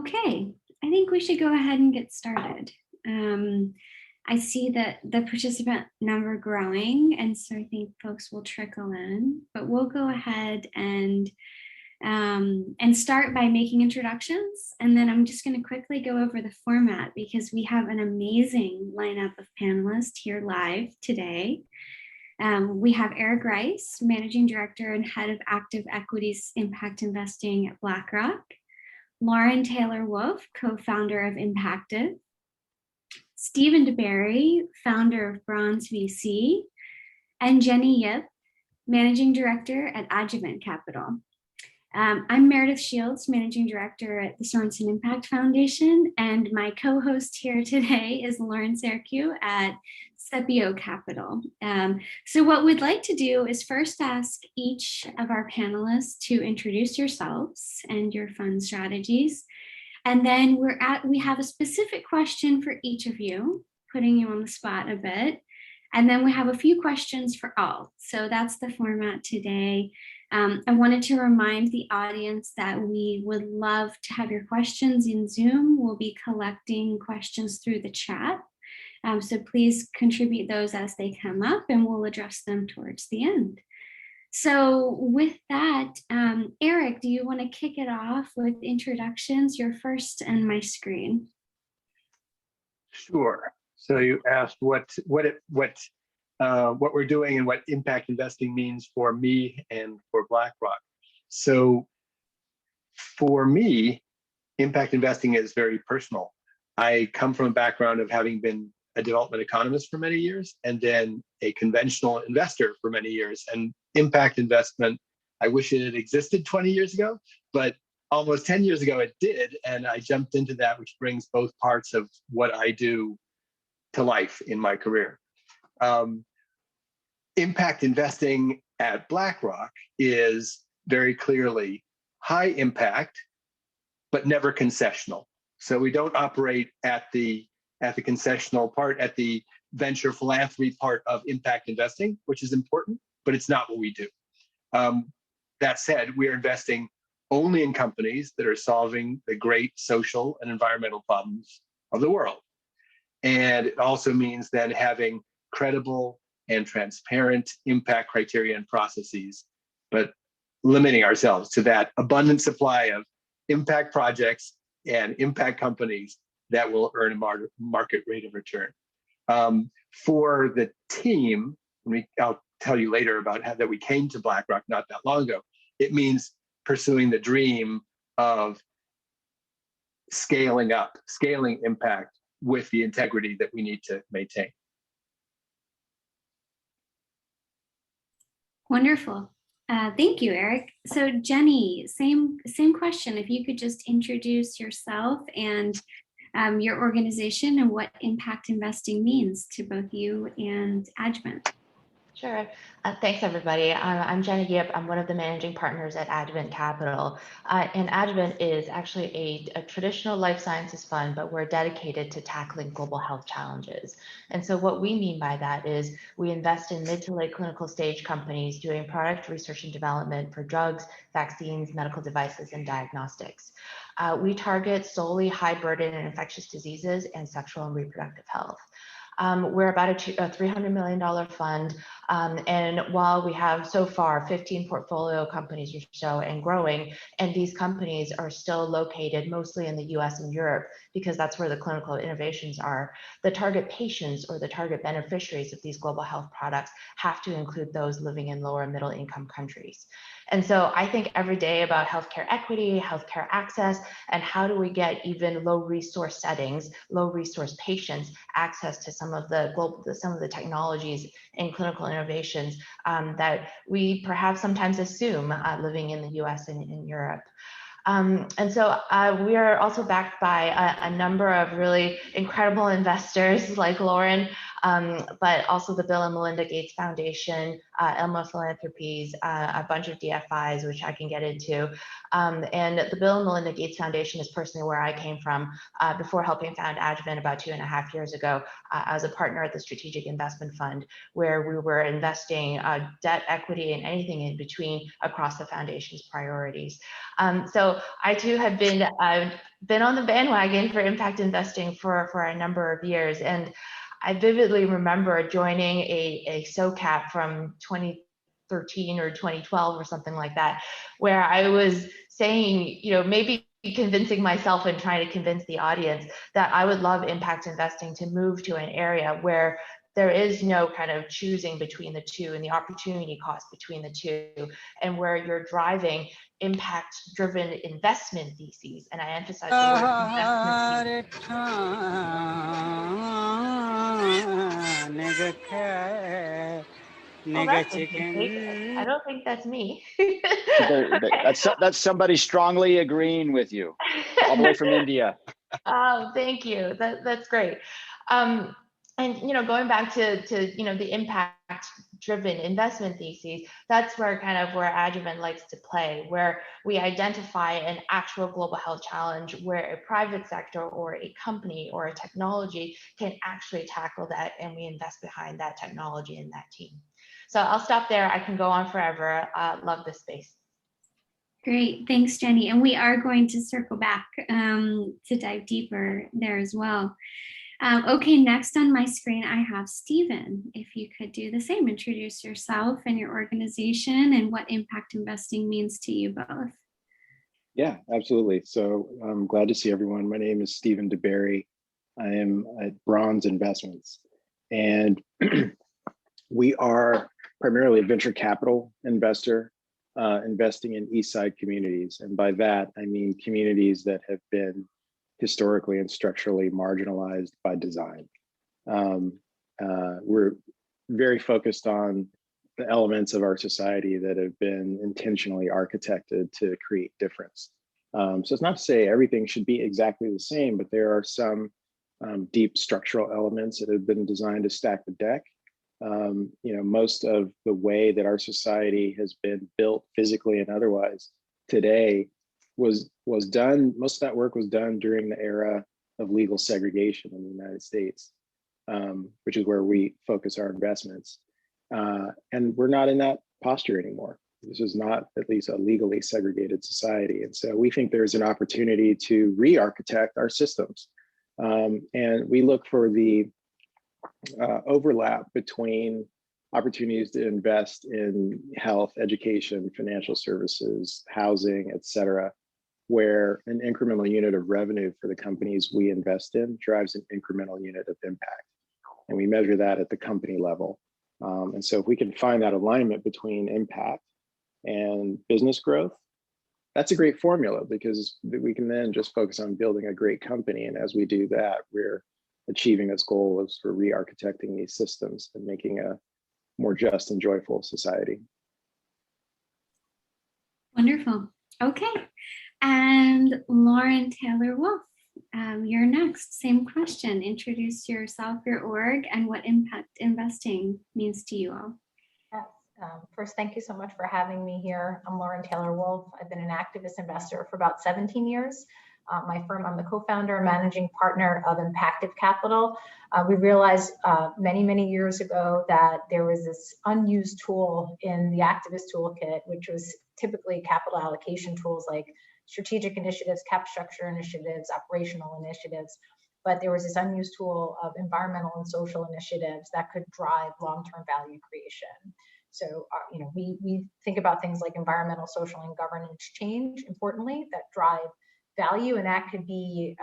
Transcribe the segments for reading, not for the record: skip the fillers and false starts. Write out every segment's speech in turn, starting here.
Okay, I think we should go ahead and get started. I see that the participant number growing, and so I think folks will trickle in, but we'll go ahead and start by making introductions. And then I'm just going to quickly go over the format because we have an amazing lineup of panelists here live today. We have Eric Rice, Managing Director and Head of Active Equities Impact Investing at BlackRock. Lauren Taylor Wolfe, co-founder of Impactive. Stephen DeBerry, founder of Bronze VC. And Jenny Yip, Managing Director at Adjuvant Capital. I'm Meredith Shields, Managing Director at the Sorenson Impact Foundation, and my co-host here today is Lauren Sercu at Sepio Capital. So what we'd like to do is first ask each of our panelists to introduce yourselves and your fund strategies. And then we have a specific question for each of you, putting you on the spot a bit. And then we have a few questions for all. So that's the format today. I wanted to remind the audience that we would love to have your questions in Zoom. We'll be collecting questions through the chat. So please contribute those as they come up and we'll address them towards the end. So with that, Eric, do you want to kick it off with introductions? You're first on my screen. Sure. So you asked what we're doing and what impact investing means for me and for BlackRock. So for me, impact investing is very personal. I come from a background of having been a development economist for many years and then a conventional investor for many years. And impact investment, I wish it had existed 20 years ago, but almost 10 years ago it did. And I jumped into that, which brings both parts of what I do to life in my career. Impact investing at BlackRock is very clearly high impact, but never concessional. So we don't operate at the concessional part, at the venture philanthropy part of impact investing, which is important, but it's not what we do. That said, we are investing only in companies that are solving the great social and environmental problems of the world. And it also means then having credible and transparent impact criteria and processes, but limiting ourselves to that abundant supply of impact projects and impact companies that will earn a market rate of return. For the team, I'll tell you later about how that we came to BlackRock not that long ago. It means pursuing the dream of scaling impact with the integrity that we need to maintain. Wonderful. Thank you, Eric. So Jenny, same question. If you could just introduce yourself and your organization and what impact investing means to both you and Adjuvant. Sure. Thanks, everybody. I'm Jenny Yip. I'm one of the managing partners at Adjuvant Capital. And Adjuvant is actually a traditional life sciences fund, but we're dedicated to tackling global health challenges. And so what we mean by that is we invest in mid to late clinical stage companies doing product research and development for drugs, vaccines, medical devices, and diagnostics. We target solely high burden and infectious diseases and sexual and reproductive health. We're about a $300 million fund. And while we have so far 15 portfolio companies or so and growing, and these companies are still located mostly in the US and Europe, because that's where the clinical innovations are, the target patients or the target beneficiaries of these global health products have to include those living in lower and middle income countries. And so I think every day about healthcare equity, healthcare access, and how do we get even low resource settings, low resource patients access to some of the technologies and clinical innovations that we perhaps sometimes assume living in the US and in Europe. And so we are also backed by a number of really incredible investors like Lauren but also the Bill and Melinda Gates Foundation, Elmo Philanthropies, a bunch of DFIs, which I can get into. And the Bill and Melinda Gates Foundation is personally where I came from before helping found Adjuvant about 2.5 years ago. I was a partner at the Strategic Investment Fund, where we were investing debt, equity, and anything in between across the foundation's priorities. So I too have been on the bandwagon for impact investing for a number of years, and I vividly remember joining a SOCAP from 2013 or 2012 or something like that, where I was saying, maybe convincing myself and trying to convince the audience that I would love impact investing to move to an area where there is no kind of choosing between the two and the opportunity cost between the two, and where you're driving impact-driven investment theses. And I emphasize the word investment. I don't think that's me. That's somebody strongly agreeing with you, all the way from India. Oh, thank you. That's great. And going back to the impact-driven investment theses, that's where Adjuvant likes to play, where we identify an actual global health challenge where a private sector or a company or a technology can actually tackle that, and we invest behind that technology and that team. So I'll stop there. I can go on forever. Love this space. Great, thanks, Jenny. And we are going to circle back to dive deeper there as well. Okay, next on my screen, I have Stephen. If you could do the same, introduce yourself and your organization and what impact investing means to you both. Yeah, absolutely. So I'm glad to see everyone. My name is Stephen DeBerry. I am at Bronze Investments, and we are primarily a venture capital investor, investing in East Side communities. And by that, I mean communities that have been historically and structurally marginalized by design. We're very focused on the elements of our society that have been intentionally architected to create difference. So it's not to say everything should be exactly the same, but there are some deep structural elements that have been designed to stack the deck. Most of the way that our society has been built physically and otherwise today was done, most of that work was done during the era of legal segregation in the United States, which is where we focus our investments. And we're not in that posture anymore. This is not at least a legally segregated society. And so we think there's an opportunity to re-architect our systems. And we look for the overlap between opportunities to invest in health, education, financial services, housing, et cetera, where an incremental unit of revenue for the companies we invest in drives an incremental unit of impact. And we measure that at the company level. And so if we can find that alignment between impact and business growth, that's a great formula, because we can then just focus on building a great company. And as we do that, we're achieving this goal of sort of re-architecting these systems and making a more just and joyful society. Wonderful. Okay. And Lauren Taylor Wolfe, you're next. Same question. Introduce yourself, your org, and what impact investing means to you all. Yes. First, thank you so much for having me here. I'm Lauren Taylor Wolfe. I've been an activist investor for about 17 years. My firm, I'm the co-founder and managing partner of Impactive Capital. We realized many, many years ago that there was this unused tool in the activist toolkit, which was typically capital allocation tools like strategic initiatives, cap structure initiatives, operational initiatives. But there was this unused tool of environmental and social initiatives that could drive long-term value creation. So, we think about things like environmental, social, and governance change, importantly, that drive value, and that could be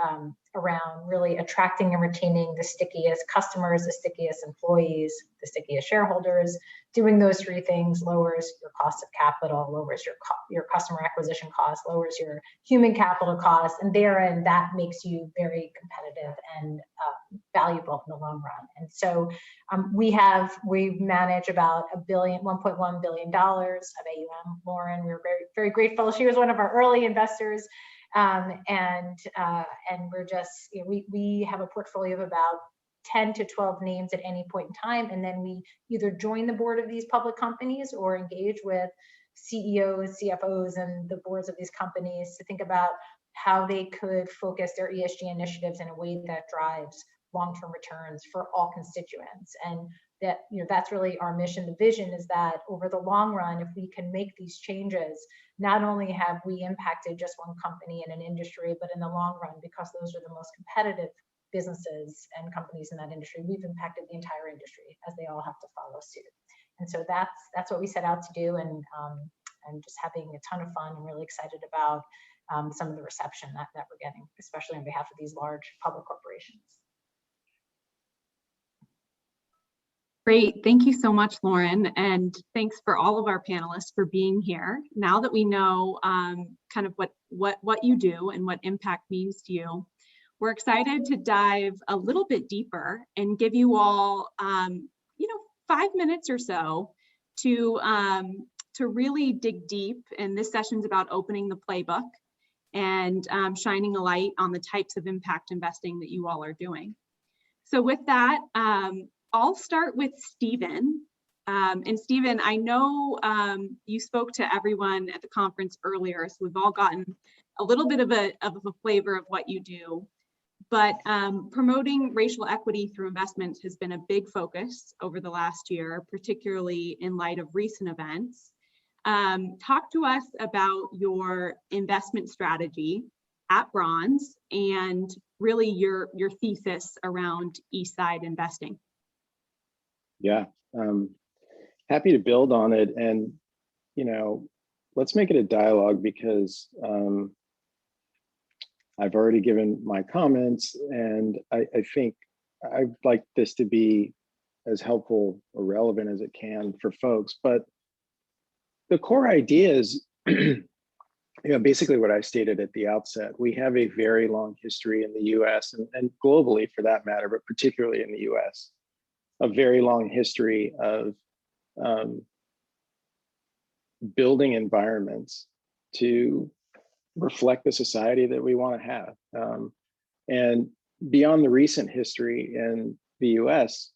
around really attracting and retaining the stickiest customers, the stickiest employees, the stickiest shareholders. Doing those three things lowers your cost of capital, lowers your customer acquisition cost, lowers your human capital costs, and therein that makes you very competitive and valuable in the long run. And so we manage about $1.1 billion of AUM. Lauren, we're very, very grateful. She was one of our early investors. And we're just, we have a portfolio of about 10 to 12 names at any point in time. And then we either join the board of these public companies or engage with CEOs, CFOs, and the boards of these companies to think about how they could focus their ESG initiatives in a way that drives long-term returns for all constituents. And that, that's really our mission. The vision is that over the long run, if we can make these changes, not only have we impacted just one company in an industry, but in the long run, because those are the most competitive businesses and companies in that industry, we've impacted the entire industry, as they all have to follow suit. And so that's what we set out to do, and just having a ton of fun. I'm really excited about some of the reception that we're getting, especially on behalf of these large public corporations. Great, thank you so much, Lauren, and thanks for all of our panelists for being here. Now that we know kind of what you do and what impact means to you, we're excited to dive a little bit deeper and give you all 5 minutes or so to really dig deep. And this session's about opening the playbook and shining a light on the types of impact investing that you all are doing. So with that, I'll start with Stephen. And Stephen, I know you spoke to everyone at the conference earlier, so we've all gotten a little bit of a flavor of what you do. But promoting racial equity through investments has been a big focus over the last year, particularly in light of recent events. Talk to us about your investment strategy at Bronze and really your thesis around East Side investing. Yeah, happy to build on it. And, let's make it a dialogue, because I've already given my comments, and I think I'd like this to be as helpful or relevant as it can for folks. But the core idea is, basically what I stated at the outset. We have a very long history in the US and globally for that matter, but particularly in the US, a very long history of building environments to reflect the society that we want to have. And beyond the recent history in the US,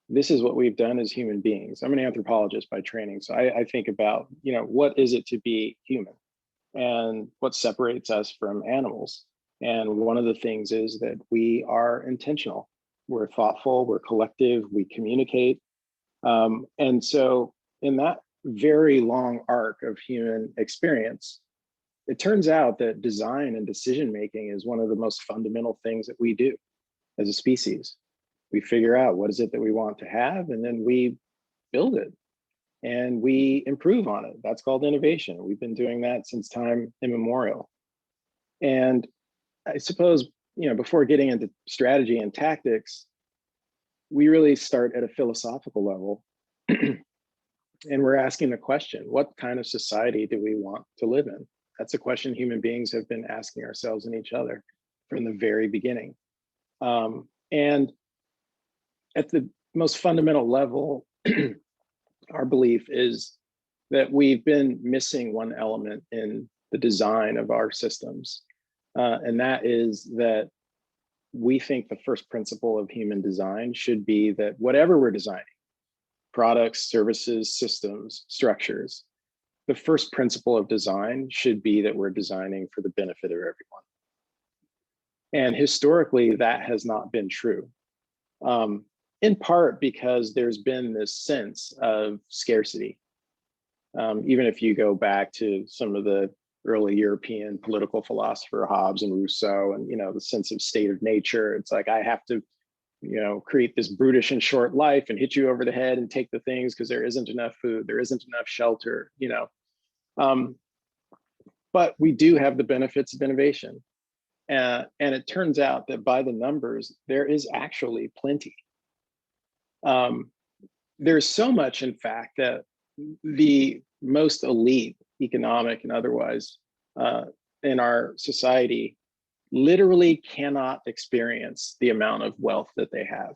this is what we've done as human beings. I'm an anthropologist by training, so I think about, what is it to be human and what separates us from animals. And one of the things is that we are intentional. We're thoughtful, we're collective, we communicate. And so in that very long arc of human experience, it turns out that design and decision-making is one of the most fundamental things that we do as a species. We figure out what is it that we want to have, and then we build it and we improve on it. That's called innovation. We've been doing that since time immemorial. And I suppose, before getting into strategy and tactics, we really start at a philosophical level. And we're asking the question, what kind of society do we want to live in? That's a question human beings have been asking ourselves and each other from the very beginning. And at the most fundamental level, our belief is that we've been missing one element in the design of our systems. And that is that we think the first principle of human design should be that whatever we're designing, products, services, systems, structures, the first principle of design should be that we're designing for the benefit of everyone. And historically, that has not been true. In part because there's been this sense of scarcity. Even if you go back to some of the early European political philosopher Hobbes and Rousseau, and the sense of state of nature, it's like I have to, create this brutish and short life and hit you over the head and take the things because there isn't enough food, there isn't enough shelter, But we do have the benefits of innovation, and it turns out that by the numbers, there is actually plenty. There's so much, in fact, that the most elite, economic and otherwise, in our society literally cannot experience the amount of wealth that they have.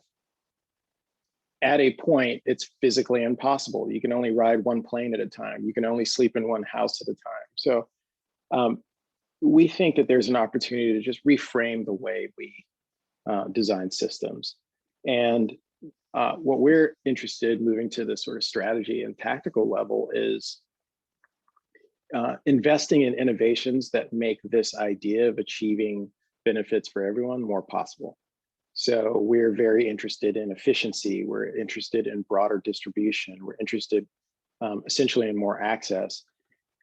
At a point, it's physically impossible. You can only ride one plane at a time. You can only sleep in one house at a time. So we think that there's an opportunity to just reframe the way we design systems. And what we're interested moving to the sort of strategy and tactical level is investing in innovations that make this idea of achieving benefits for everyone more possible. So we're very interested in efficiency. We're interested in broader distribution. We're interested essentially in more access.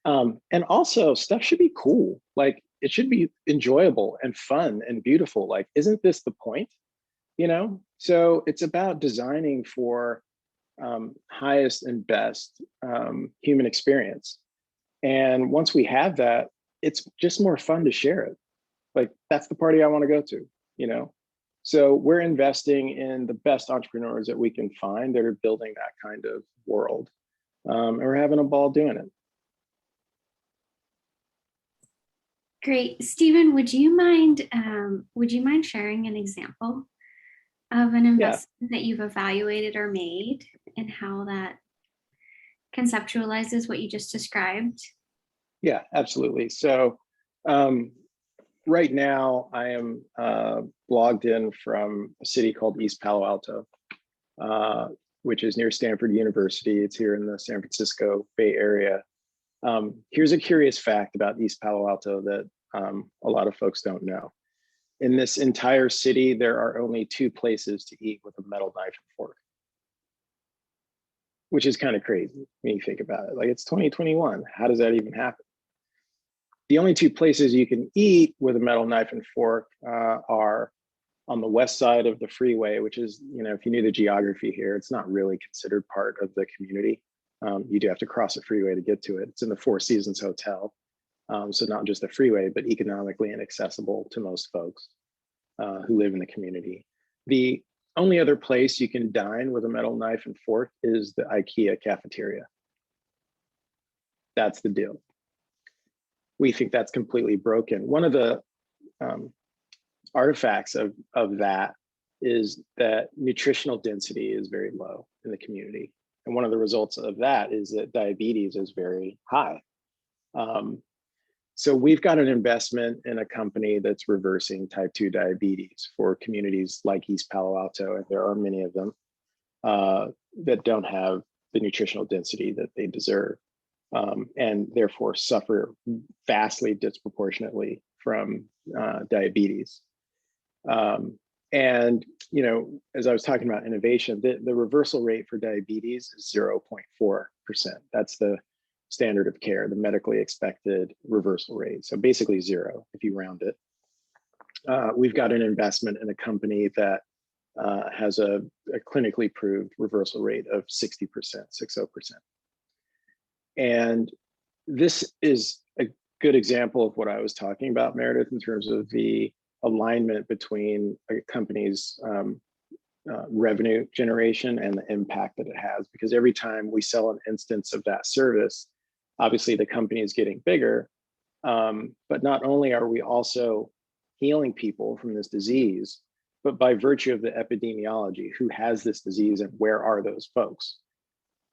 And also stuff should be cool. Like it should be enjoyable and fun and beautiful. Like, isn't this the point? You know? So it's about designing for highest and best human experience. And once we have that, it's just more fun to share it. Like that's the party I want to go to, you know? So we're investing in the best entrepreneurs that we can find that are building that kind of world. And we're having a ball doing it. Great. Stephen, would you mind sharing an example of an investment that you've evaluated or made and how that conceptualizes what you just described? Yeah, absolutely. So right now I am logged in from a city called East Palo Alto, which is near Stanford University. It's here in the San Francisco Bay Area. Here's a curious fact about East Palo Alto that a lot of folks don't know. In this entire city, there are only 2 places to eat with a metal knife and fork, which is kind of crazy when you think about it. Like it's 2021. How does that even happen? The only 2 places you can eat with a metal knife and fork are on the west side of the freeway, which is, you know, if you knew the geography here, it's not really considered part of the community. You do have to cross the freeway to get to it. It's in the Four Seasons Hotel. So not just the freeway, but economically inaccessible to most folks who live in the community. The only other place you can dine with a metal knife and fork is the IKEA cafeteria. That's the deal. We think that's completely broken. One of the artifacts of that is that nutritional density is very low in the community. And one of the results of that is that diabetes is very high. So we've got an investment in a company that's reversing type 2 diabetes for communities like East Palo Alto, and there are many of them that don't have the nutritional density that they deserve, and therefore suffer vastly disproportionately from diabetes. And, you know, as I was talking about innovation, the reversal rate for diabetes is 0.4%. That's the standard of care, the medically expected reversal rate. So basically 0 if you round it. We've got an investment in a company that has a clinically proved reversal rate of 60%, 60%. And this is a good example of what I was talking about, Meredith, in terms of the alignment between a company's revenue generation and the impact that it has. Because every time we sell an instance of that service, obviously the company is getting bigger, but not only are we also healing people from this disease, but by virtue of the epidemiology, who has this disease and where are those folks?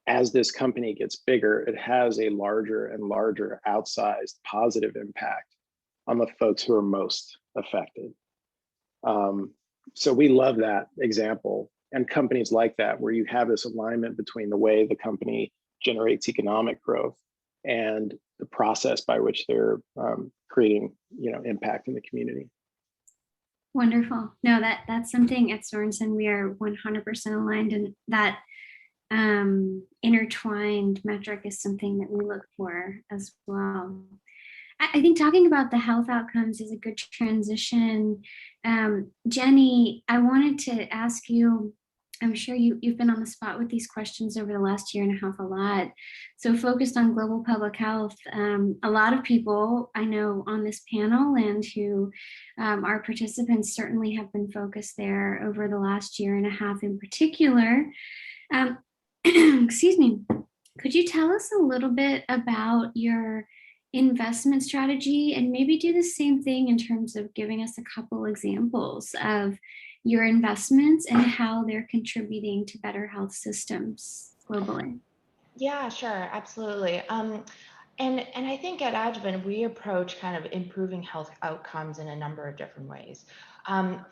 As this company gets bigger, it has a larger and larger outsized positive impact on the folks who are most affected. So we love that example, and companies like that, where you have this alignment between the way the company generates economic growth and the process by which they're creating, you know, impact in the community. Wonderful. No, that's something at Sorenson we are 100% aligned, and that intertwined metric is something that we look for as well. I think talking about the health outcomes is a good transition. Jenny, I wanted to ask you, I'm sure you've been on the spot with these questions over the last year and a half a lot. So focused on global public health, a lot of people I know on this panel and who are participants certainly have been focused there over the last year and a half in particular. Excuse me, could you tell us a little bit about your investment strategy and maybe do the same thing in terms of giving us a couple examples of your investments and how they're contributing to better health systems globally? Yeah, sure, absolutely. And I think at Adjuvant, we approach kind of improving health outcomes in a number of different ways.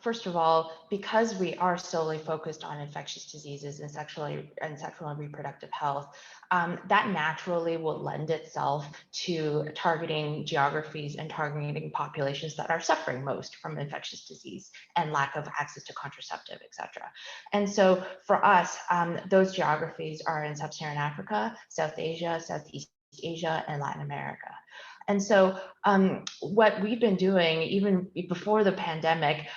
First of all, because we are solely focused on infectious diseases and sexual and reproductive health, that naturally will lend itself to targeting geographies and targeting populations that are suffering most from infectious disease and lack of access to contraceptive, et cetera. And so for us, those geographies are in Sub-Saharan Africa, South Asia, Southeast Asia, and Latin America. And so what we've been doing even before the pandemic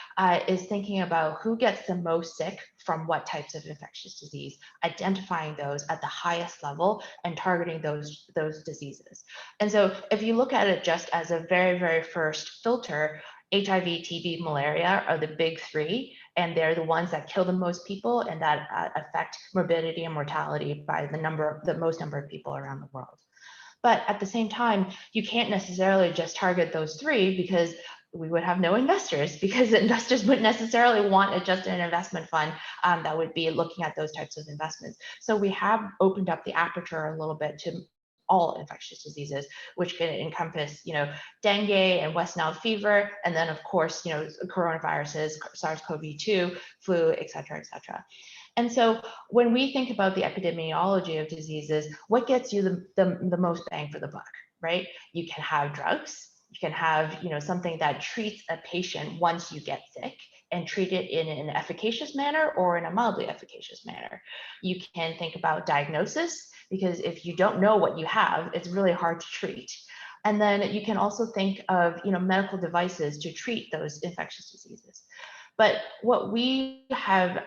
is thinking about who gets the most sick from what types of infectious disease, identifying those at the highest level and targeting those diseases. And so if you look at it just as a very, very first filter, HIV, TB, malaria are the big three, and they're the ones that kill the most people and that affect morbidity and mortality by the most number of people around the world. But at the same time, you can't necessarily just target those three because we would have no investors, because investors wouldn't necessarily want just an investment fund that would be looking at those types of investments. So we have opened up the aperture a little bit to all infectious diseases, which can encompass, dengue and West Nile fever, and then of course, coronaviruses, SARS-CoV-2, flu, et cetera, et cetera. And so when we think about the epidemiology of diseases, what gets you the most bang for the buck, right? You can have drugs, you can have something that treats a patient once you get sick and treat it in an efficacious manner or in a mildly efficacious manner. You can think about diagnosis, because if you don't know what you have, it's really hard to treat. And then you can also think of medical devices to treat those infectious diseases. But what we have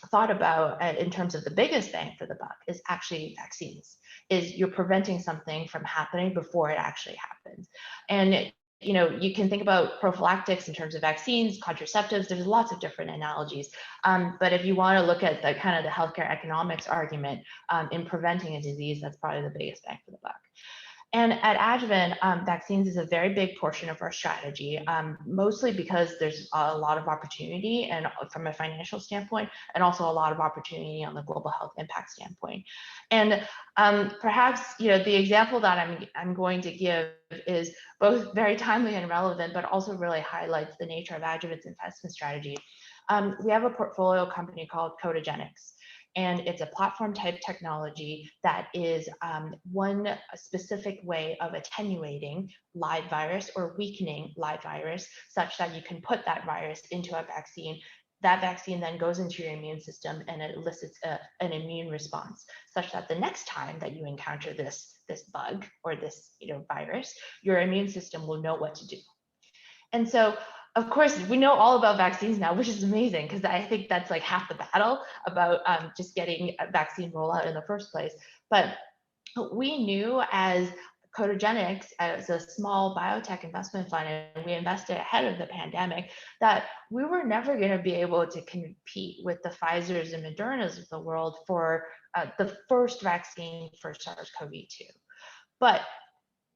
thought about in terms of the biggest bang for the buck is actually vaccines. Is you're preventing something from happening before it actually happens. And you can think about prophylactics in terms of vaccines, contraceptives. There's lots of different analogies. But if you want to look at the kind of the healthcare economics argument in preventing a disease, that's probably the biggest bang for the buck. And at Adjuvant, vaccines is a very big portion of our strategy, mostly because there's a lot of opportunity and from a financial standpoint, and also a lot of opportunity on the global health impact standpoint. And perhaps the example that I'm going to give is both very timely and relevant, but also really highlights the nature of Adjuvant's investment strategy. We have a portfolio company called Codagenics. And it's a platform type technology that is one specific way of attenuating live virus or weakening live virus such that you can put that virus into a vaccine. That vaccine then goes into your immune system and it elicits an immune response such that the next time that you encounter this bug or this virus, your immune system will know what to do. And so, of course, we know all about vaccines now, which is amazing because I think that's like half the battle about just getting a vaccine rollout in the first place. But we knew as Codagenics, as a small biotech investment fund, and we invested ahead of the pandemic, that we were never going to be able to compete with the Pfizers and Modernas of the world for the first vaccine for SARS-CoV-2. But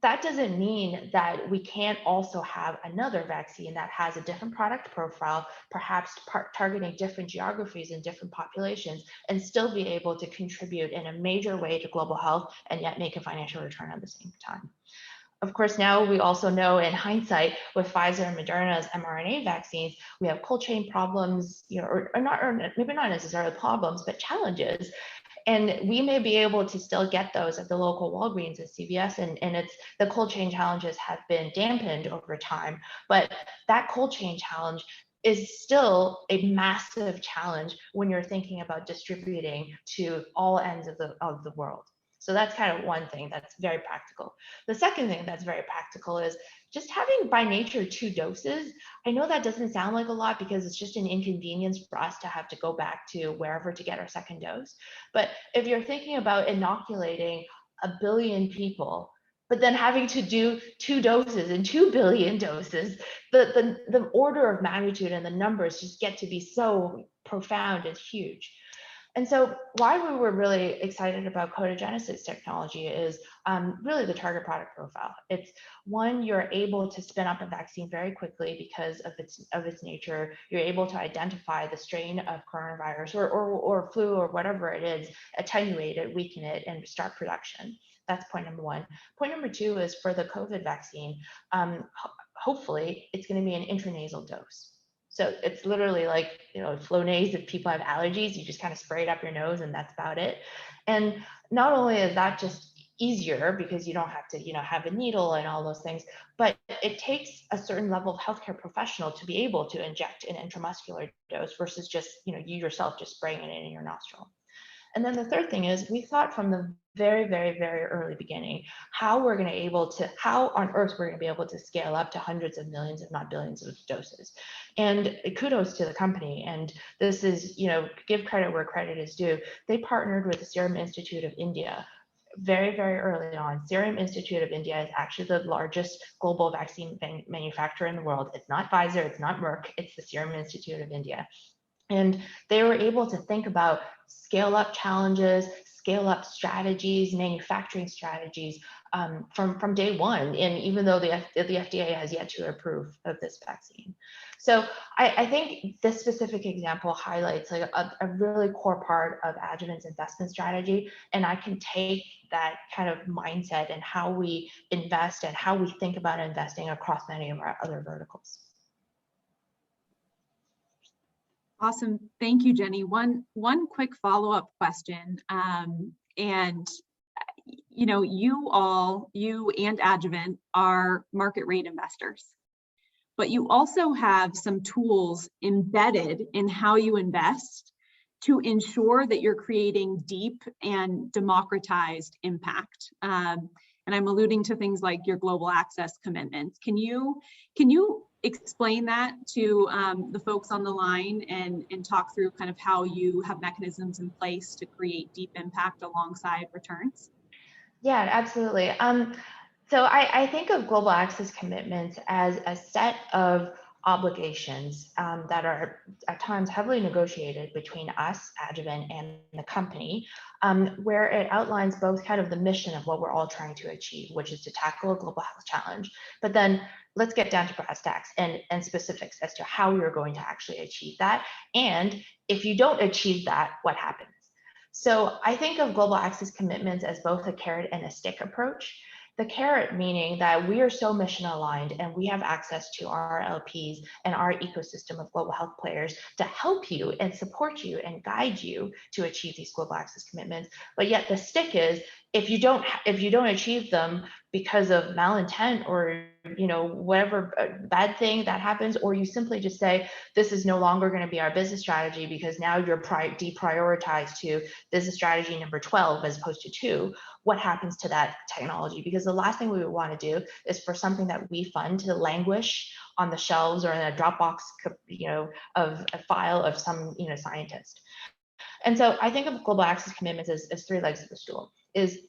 that doesn't mean that we can't also have another vaccine that has a different product profile, perhaps targeting different geographies and different populations, and still be able to contribute in a major way to global health and yet make a financial return at the same time. Of course, now we also know in hindsight with Pfizer and Moderna's mRNA vaccines, we have cold chain problems, or maybe not necessarily problems, but challenges. And we may be able to still get those at the local Walgreens and CVS, and the cold chain challenges have been dampened over time. But that cold chain challenge is still a massive challenge when you're thinking about distributing to all ends of the world. So that's kind of one thing that's very practical. The second thing that's very practical is just having by nature 2 doses. I know that doesn't sound like a lot because it's just an inconvenience for us to have to go back to wherever to get our second dose. But if you're thinking about inoculating 1 billion people, but then having to do 2 doses and 2 billion doses, the order of magnitude and the numbers just get to be so profound and huge. And so why we were really excited about Codagenesis technology is really the target product profile. It's one, you're able to spin up a vaccine very quickly because of its nature. You're able to identify the strain of coronavirus or flu or whatever it is, attenuate it, weaken it, and start production. That's point number one. Point number two is for the COVID vaccine, hopefully it's going to be an intranasal dose. So it's literally like, Flonase, if people have allergies, you just kind of spray it up your nose and that's about it. And not only is that just easier because you don't have to, have a needle and all those things, but it takes a certain level of healthcare professional to be able to inject an intramuscular dose versus just, you yourself just spraying it in your nostril. And then the third thing is we thought from the very, very, very early beginning, how on earth we're going to be able to scale up to hundreds of millions, if not billions of doses. And kudos to the company. And this is, give credit where credit is due. They partnered with the Serum Institute of India very, very early on. Serum Institute of India is actually the largest global vaccine manufacturer in the world. It's not Pfizer, it's not Merck, it's the Serum Institute of India. And they were able to think about scale up challenges, scale up strategies, manufacturing strategies from day one. And even though the FDA has yet to approve of this vaccine. So I think this specific example highlights like a really core part of Adjuvant's investment strategy. And I can take that kind of mindset and how we invest and how we think about investing across many of our other verticals. Awesome. Thank you, Jenny. One quick follow-up question. And you and Adjuvant are market rate investors, but you also have some tools embedded in how you invest to ensure that you're creating deep and democratized impact. And I'm alluding to things like your global access commitments. Can you explain that to the folks on the line and talk through kind of how you have mechanisms in place to create deep impact alongside returns? Yeah, absolutely. So I think of global access commitments as a set of obligations that are at times heavily negotiated between us, Adjuvant, and the company, where it outlines both kind of the mission of what we're all trying to achieve, which is to tackle a global health challenge. But then let's get down to brass tacks and specifics as to how you're going to actually achieve that. And if you don't achieve that, what happens? So I think of global access commitments as both a carrot and a stick approach. The carrot meaning that we are so mission aligned and we have access to our LPs and our ecosystem of global health players to help you and support you and guide you to achieve these global access commitments. But yet the stick is if you don't achieve them because of malintent or whatever bad thing that happens, or you simply just say this is no longer going to be our business strategy because now you're deprioritized to business strategy number 12 as opposed to 2, what happens to that technology? Because the last thing we would want to do is for something that we fund to languish on the shelves or in a Dropbox, of a file of some, scientist. And so I think of global access commitments as 3 legs of the stool. Is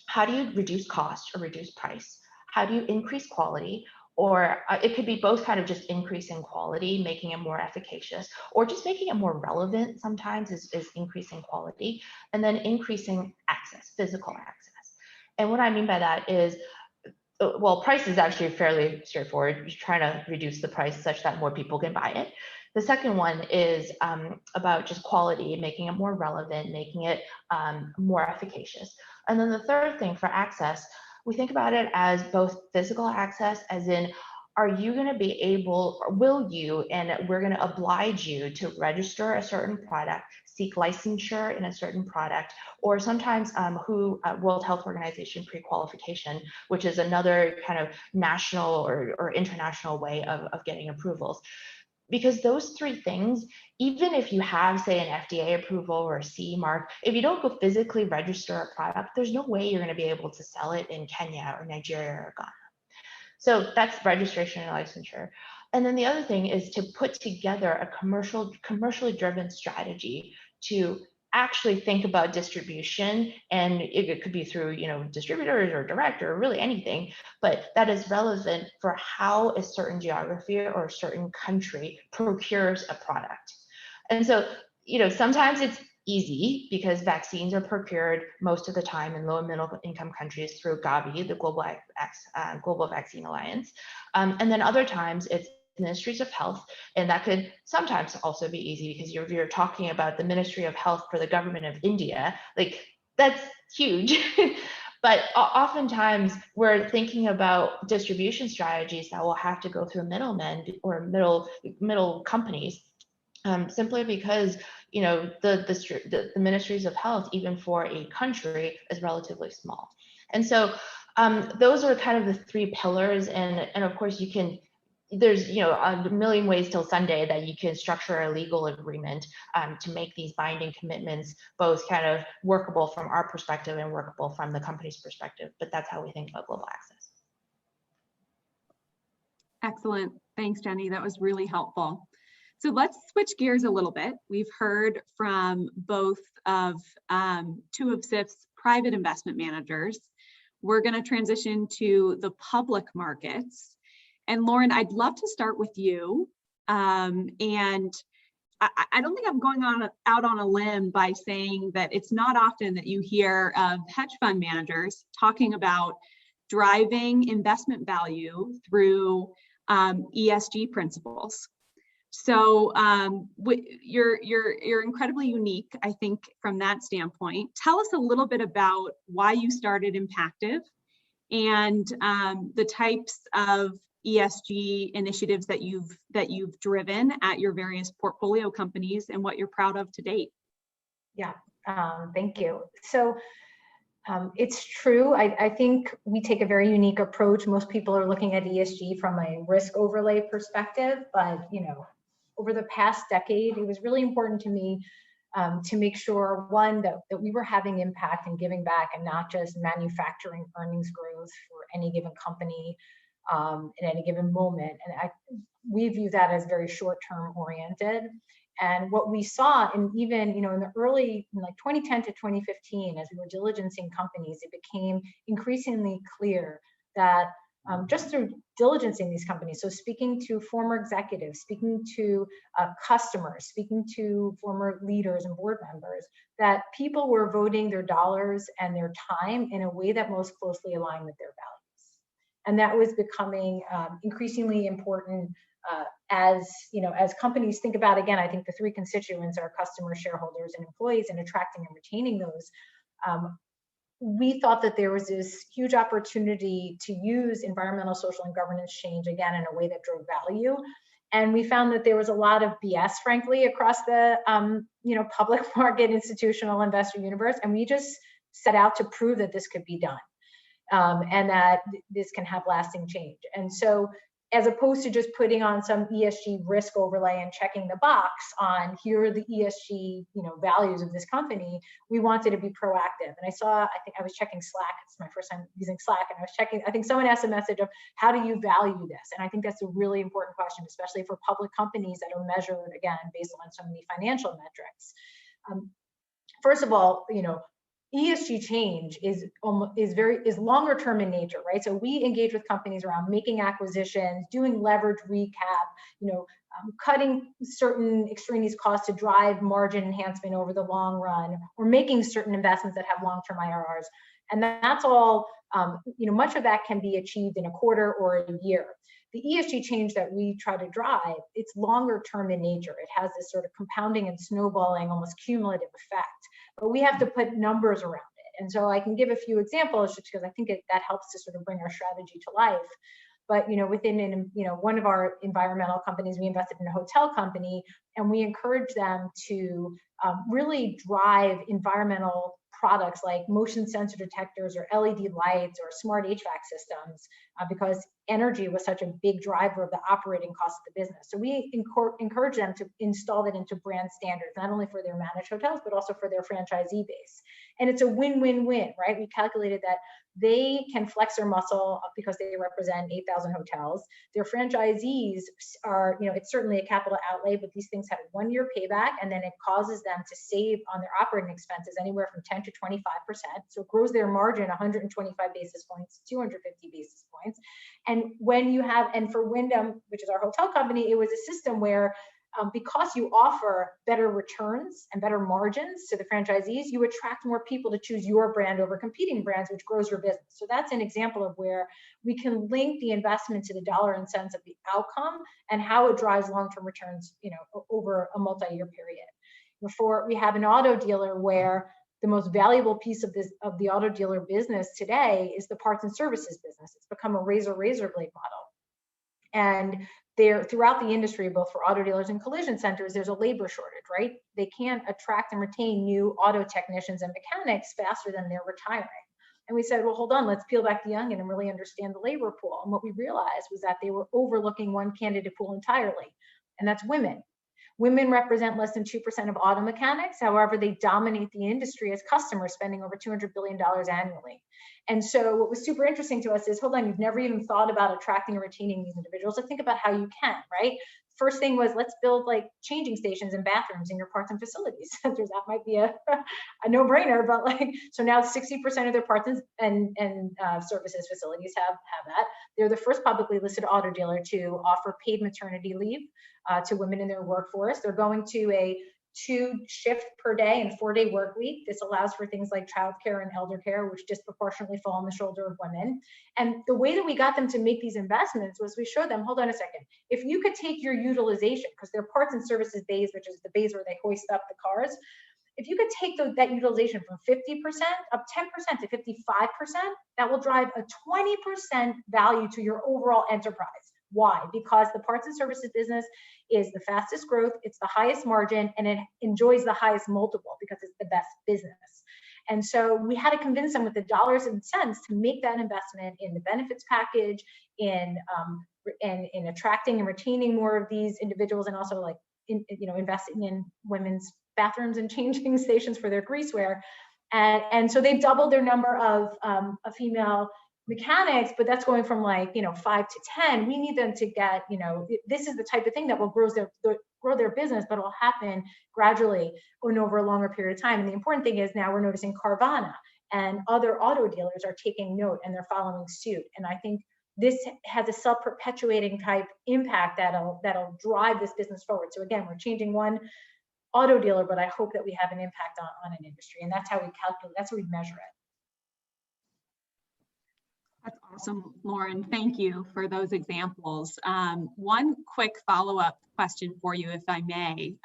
how do you reduce cost or reduce price? How do you increase quality? Or it could be both kind of just increasing quality, making it more efficacious, or just making it more relevant sometimes is increasing quality, and then increasing access, physical access. And what I mean by that is, well, price is actually fairly straightforward. You're trying to reduce the price such that more people can buy it. The second one is about just quality, making it more relevant, making it more efficacious. And then the third thing for access, we think about it as both physical access, as in, are you going to be able, or will you, and we're going to oblige you to register a certain product, seek licensure in a certain product, or sometimes World Health Organization pre-qualification, which is another kind of national or international way of getting approvals. Because those 3 things, even if you have, say, an FDA approval or a CE mark, if you don't go physically register a product, there's no way you're going to be able to sell it in Kenya or Nigeria or Ghana. So that's registration and licensure. And then the other thing is to put together a commercially driven strategy to actually think about distribution, and it could be through distributors or direct or really anything, but that is relevant for how a certain geography or a certain country procures a product. And so sometimes it's easy because vaccines are procured most of the time in low and middle income countries through Gavi, the Global Vaccine Alliance, and then other times it's ministries of health, and that could sometimes also be easy because you're talking about the Ministry of Health for the government of India, like that's huge. But oftentimes we're thinking about distribution strategies that will have to go through middlemen or middle companies, simply because the ministries of health, even for a country, is relatively small. And so those are kind of the three pillars, and of course there's a million ways till Sunday that you can structure a legal agreement to make these binding commitments both kind of workable from our perspective and workable from the company's perspective. But that's how we think about global access. Excellent. Thanks, Jenny. That was really helpful. So let's switch gears a little bit. We've heard from both of two of SIF's private investment managers. We're going to transition to the public markets. And Lauren, I'd love to start with you. And I don't think I'm going out on a limb by saying that it's not often that you hear of hedge fund managers talking about driving investment value through ESG principles. So you're incredibly unique, I think, from that standpoint. Tell us a little bit about why you started Impactive and the types of ESG initiatives that you've driven at your various portfolio companies and what you're proud of to date. Yeah, thank you. So it's true. I think we take a very unique approach. Most people are looking at ESG from a risk overlay perspective, but over the past decade, it was really important to me to make sure, one, that we were having impact and giving back and not just manufacturing earnings growth for any given company in any given moment. And we view that as very short-term oriented. And what we saw, and even in the early, like 2010 to 2015, as we were diligencing companies, it became increasingly clear that just through diligencing these companies, so speaking to former executives, speaking to customers, speaking to former leaders and board members, that people were voting their dollars and their time in a way that most closely aligned with their values. And that was becoming increasingly important as companies think about, again, I think the three constituents are customers, shareholders, and employees, and attracting and retaining those. We thought that there was this huge opportunity to use environmental, social, and governance change, again, in a way that drove value. And we found that there was a lot of BS, frankly, across the public market institutional investor universe. And we just set out to prove that this could be done. And that this can have lasting change. And so, as opposed to just putting on some ESG risk overlay and checking the box on here are the ESG values of this company, we wanted to be proactive. And I think I was checking Slack. It's my first time using Slack, and I was checking. I think someone asked a message of how do you value this? And I think that's a really important question, especially for public companies that are measured again based on so many financial metrics. First of all, ESG change is longer term in nature, right? So we engage with companies around making acquisitions, doing leverage recap, cutting certain extraneous costs to drive margin enhancement over the long run, or making certain investments that have long-term IRRs. And that's all, much of that can be achieved in a quarter or a year. The ESG change that we try to drive, it's longer term in nature. It has this sort of compounding and snowballing, almost cumulative effect. But we have to put numbers around it. And so I can give a few examples just because I think that helps to sort of bring our strategy to life. But within one of our environmental companies, we invested in a hotel company, and we encourage them to really drive environmental products like motion sensor detectors or LED lights or smart HVAC systems because energy was such a big driver of the operating costs of the business. So we encourage them to install it into brand standards, not only for their managed hotels, but also for their franchisee base. And it's a win-win-win, right? We calculated that they can flex their muscle because they represent 8,000 hotels. Their franchisees are, it's certainly a capital outlay, but these things have a 1-year payback, and then it causes them to save on their operating expenses anywhere from 10 to 25%. So it grows their margin 125 basis points, 250 basis points. And for Wyndham, which is our hotel company, it was a system where because you offer better returns and better margins to the franchisees, you attract more people to choose your brand over competing brands, which grows your business. So that's an example of where we can link the investment to the dollar and cents of the outcome and how it drives long-term returns, over a multi-year period. We have an auto dealer where the most valuable piece of the auto dealer business today is the parts and services business. It's become a razor blade model. And there, throughout the industry, both for auto dealers and collision centers, there's a labor shortage, right? They can't attract and retain new auto technicians and mechanics faster than they're retiring. And we said, well, hold on, let's peel back the onion and really understand the labor pool. And what we realized was that they were overlooking one candidate pool entirely, and that's women. Women represent less than 2% of auto mechanics. However, they dominate the industry as customers, spending over $200 billion annually. And so what was super interesting to us is, hold on, you've never even thought about attracting and retaining these individuals. So think about how you can, right? First thing was, let's build like changing stations and bathrooms in your parts and facilities centers. That might be a no-brainer, but like, so now 60% of their parts and services facilities have that. They're the first publicly listed auto dealer to offer paid maternity leave to women in their workforce. They're going to a 2-shift per day and 4-day work week. This allows for things like childcare and elder care, which disproportionately fall on the shoulder of women. And the way that we got them to make these investments was we showed them, hold on a second, if you could take your utilization, because their parts and services bays, which is the bays where they hoist up the cars, if you could take that utilization from 50% up 10% to 55%, that will drive a 20% value to your overall enterprise. Why? Because the parts and services business is the fastest growth, it's the highest margin, and it enjoys the highest multiple because it's the best business. And so we had to convince them with the dollars and cents to make that investment in the benefits package, in attracting and retaining more of these individuals, and also like investing in women's bathrooms and changing stations for their greaseware. And so they've doubled their number of female mechanics, but that's going from 5 to 10. We need them to get, this is the type of thing that will grow their business, but it will happen gradually and over a longer period of time. And the important thing is now we're noticing Carvana and other auto dealers are taking note and they're following suit. And I think this has a self-perpetuating type impact that'll drive this business forward. So again, we're changing one auto dealer, but I hope that we have an impact on an industry. And that's how we calculate, that's how we measure it. That's awesome, Lauren. Thank you for those examples. One quick follow-up question for you, if I may.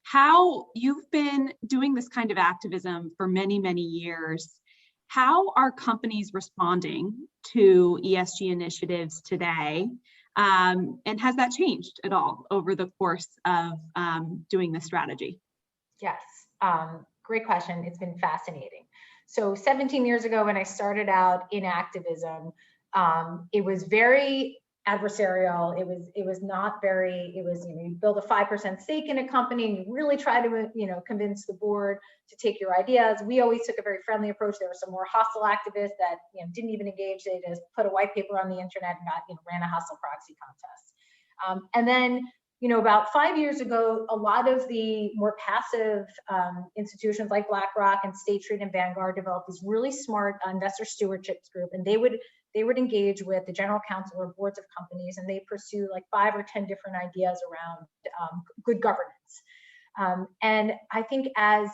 How you've been doing this kind of activism for many, many years. How are companies responding to ESG initiatives today? And has that changed at all over the course of doing this strategy? Yes, great question. It's been fascinating. So 17 years ago, when I started out in activism, it was very adversarial. It was not very, you build a 5% stake in a company and you really try to, convince the board to take your ideas. We always took a very friendly approach. There were some more hostile activists that, didn't even engage. They just put a white paper on the internet and ran a hostile proxy contest. And then, about 5 years ago, a lot of the more passive institutions like BlackRock and State Street and Vanguard developed these really smart investor stewardship group, and they would engage with the general counsel or boards of companies, and they pursue like 5 or 10 different ideas around good governance. And I think as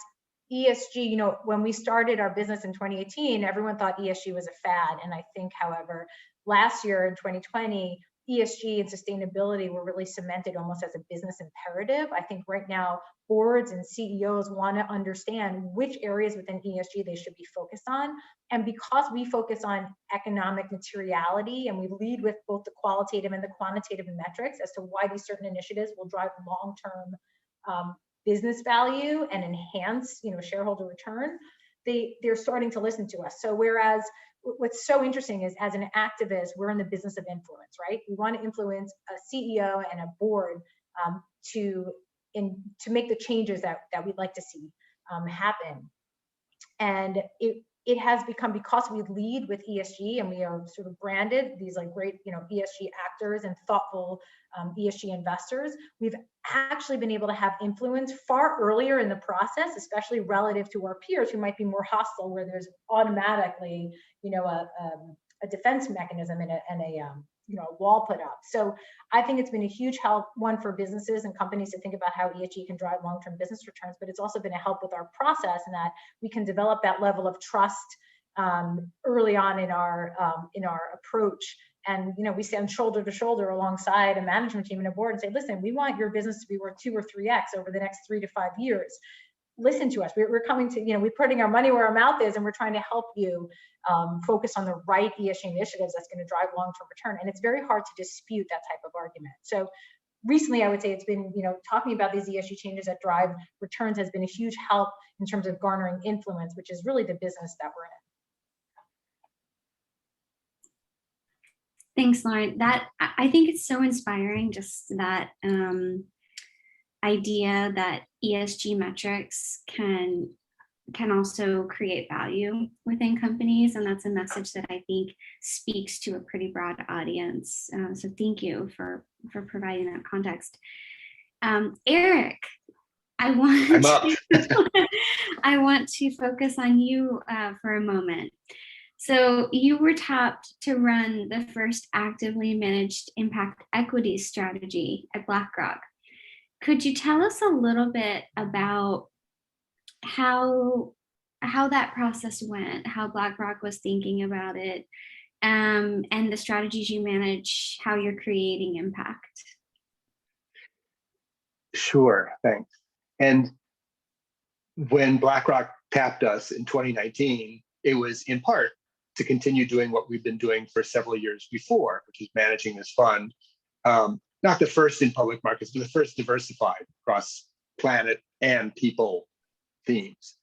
ESG, when we started our business in 2018, everyone thought ESG was a fad, and I think, however, last year in 2020. ESG and sustainability were really cemented almost as a business imperative. I think right now, boards and CEOs want to understand which areas within ESG they should be focused on. And because we focus on economic materiality and we lead with both the qualitative and the quantitative metrics as to why these certain initiatives will drive long-term business value and enhance, shareholder return, they're starting to listen to us. So whereas what's so interesting is, as an activist, we're in the business of influence, right? We want to influence a CEO and a board to make the changes that we'd like to see happen. And it has become, because we lead with ESG and we are sort of branded these like great, ESG actors and thoughtful ESG investors, we've actually been able to have influence far earlier in the process, especially relative to our peers who might be more hostile, where there's automatically, a defense mechanism and a wall put up. So I think it's been a huge help, one, for businesses and companies to think about how ESG can drive long-term business returns, but it's also been a help with our process, and that we can develop that level of trust early on in our approach. And we stand shoulder to shoulder alongside a management team and a board and say, listen, we want your business to be worth 2 or 3x over the next 3 to 5 years. listen to us. We're coming to, we're putting our money where our mouth is, and we're trying to help you focus on the right ESG initiatives that's going to drive long-term return. And it's very hard to dispute that type of argument. So recently, I would say it's been, talking about these ESG changes that drive returns has been a huge help in terms of garnering influence, which is really the business that we're in. Thanks, Lauren. That, I think it's so inspiring, just that idea that ESG metrics can also create value within companies, and that's a message that I think speaks to a pretty broad audience. So thank you for providing that context. Eric, I want to focus on you for a moment. So you were tapped to run the first actively managed impact equity strategy at BlackRock. Could you tell us a little bit about how that process went, how BlackRock was thinking about it, and the strategies you manage, how you're creating impact? Sure, thanks. And when BlackRock tapped us in 2019, it was in part to continue doing what we've been doing for several years before, which is managing this fund. Not the first in public markets, but the first diversified across planet and people themes.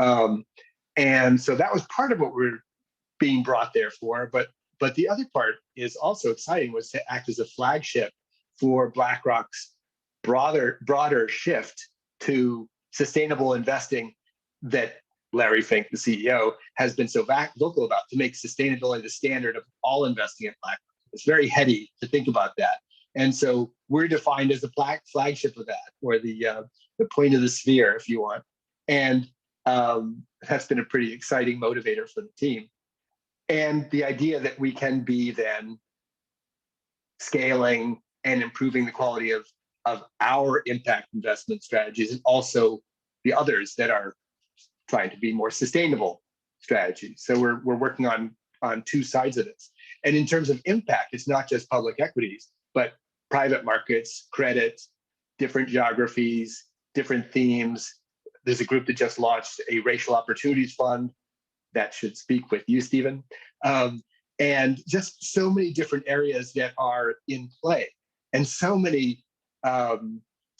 And so that was part of what we're being brought there for. But the other part is also exciting, was to act as a flagship for BlackRock's broader shift to sustainable investing that Larry Fink, the CEO, has been so vocal about, to make sustainability the standard of all investing at BlackRock. It's very heady to think about that. And so we're defined as the flagship of that, or the point of the sphere, if you want. And that's been a pretty exciting motivator for the team. And the idea that we can be then scaling and improving the quality of our impact investment strategies, and also the others that are trying to be more sustainable strategies. So we're working on two sides of this. And in terms of impact, it's not just public equities, but private markets, credit, different geographies, different themes. There's a group that just launched a racial opportunities fund that should speak with you, Stephen. And just so many different areas that are in play. And so many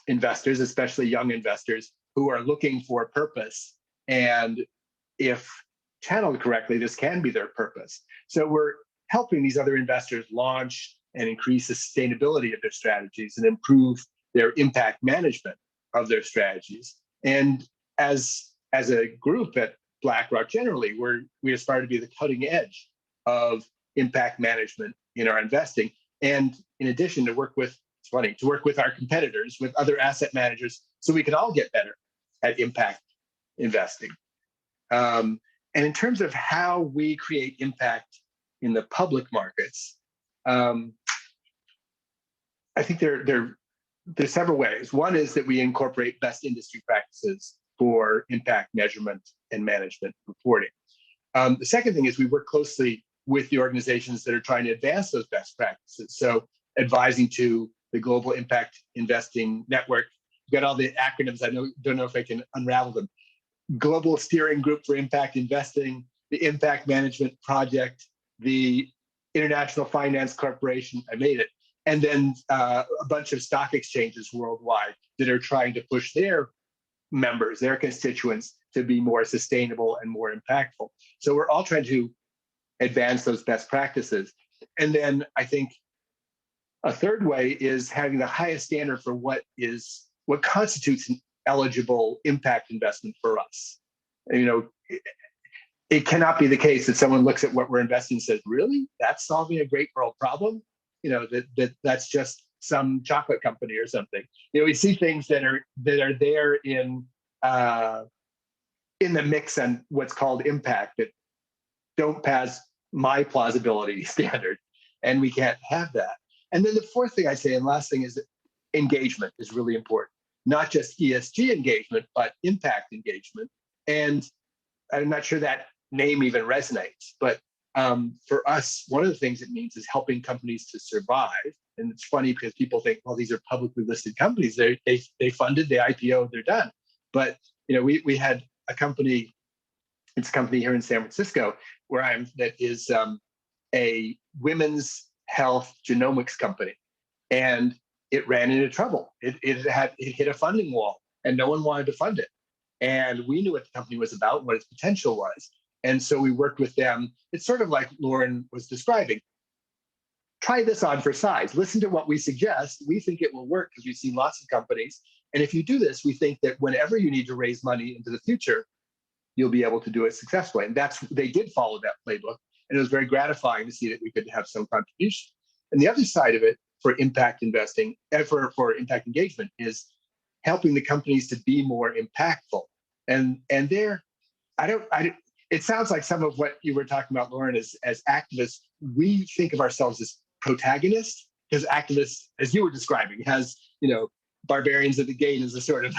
investors, especially young investors, who are looking for purpose. And if channeled correctly, this can be their purpose. So we're helping these other investors launch and increase the sustainability of their strategies and improve their impact management of their strategies. And as a group at BlackRock generally, we aspire to be the cutting edge of impact management in our investing. And in addition, to work with our competitors, with other asset managers, so we can all get better at impact investing. And in terms of how we create impact in the public markets, I think there's several ways. One is that we incorporate best industry practices for impact measurement and management reporting. The second thing is we work closely with the organizations that are trying to advance those best practices. So advising to the Global Impact Investing Network. We've got all the acronyms. I don't know if I can unravel them. Global Steering Group for Impact Investing, the Impact Management Project, the International Finance Corporation, I made it, and then a bunch of stock exchanges worldwide that are trying to push their members, their constituents, to be more sustainable and more impactful. So we're all trying to advance those best practices. And then I think a third way is having the highest standard for what constitutes an eligible impact investment for us. And, it cannot be the case that someone looks at what we're investing and says, really? That's solving a great world problem? That's just some chocolate company or something. We see things that are there in the mix and what's called impact that don't pass my plausibility standard, and we can't have that. And then the fourth thing I say, and last thing, is that engagement is really important. Not just ESG engagement, but impact engagement. And I'm not sure that name even resonates, but for us, one of the things it means is helping companies to survive. And it's funny because people think, well, these are publicly listed companies. They funded, they IPO, they're done. But we had a company. It's a company here in San Francisco where that is a women's health genomics company, and it ran into trouble. It hit a funding wall, and no one wanted to fund it. And we knew what the company was about, what its potential was, and so we worked with them. It's sort of like Lauren was describing. Try this on for size. Listen to what we suggest. We think it will work because we've seen lots of companies. And if you do this, we think that whenever you need to raise money into the future, you'll be able to do it successfully. And they did follow that playbook. And it was very gratifying to see that we could have some contribution. And the other side of it for impact investing, for impact engagement, is helping the companies to be more impactful. And it sounds like some of what you were talking about, Lauren, as activists, we think of ourselves as protagonists, because activists, as you were describing, has, barbarians at the gate as a sort of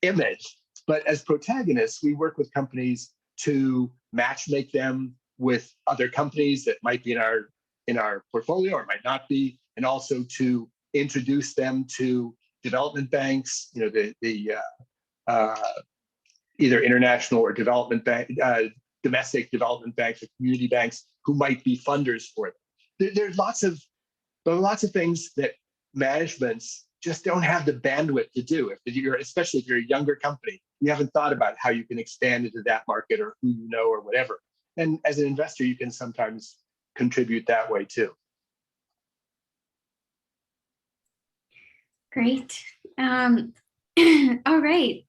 image. But as protagonists, we work with companies to matchmake them with other companies that might be in our portfolio or might not be, and also to introduce them to development banks, either international or development bank, domestic development banks or community banks who might be funders for them. There are lots of things that managements just don't have the bandwidth to do. Especially if you're a younger company, you haven't thought about how you can expand into that market or who you know or whatever. And as an investor, you can sometimes contribute that way too. Great. All right.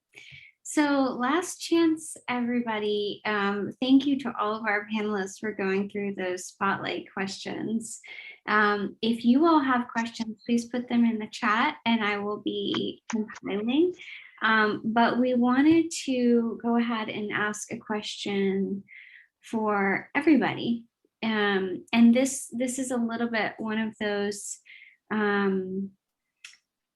So last chance, everybody. Thank you to all of our panelists for going through those spotlight questions. If you all have questions, please put them in the chat and I will be compiling. But we wanted to go ahead and ask a question for everybody. And this is a little bit one of those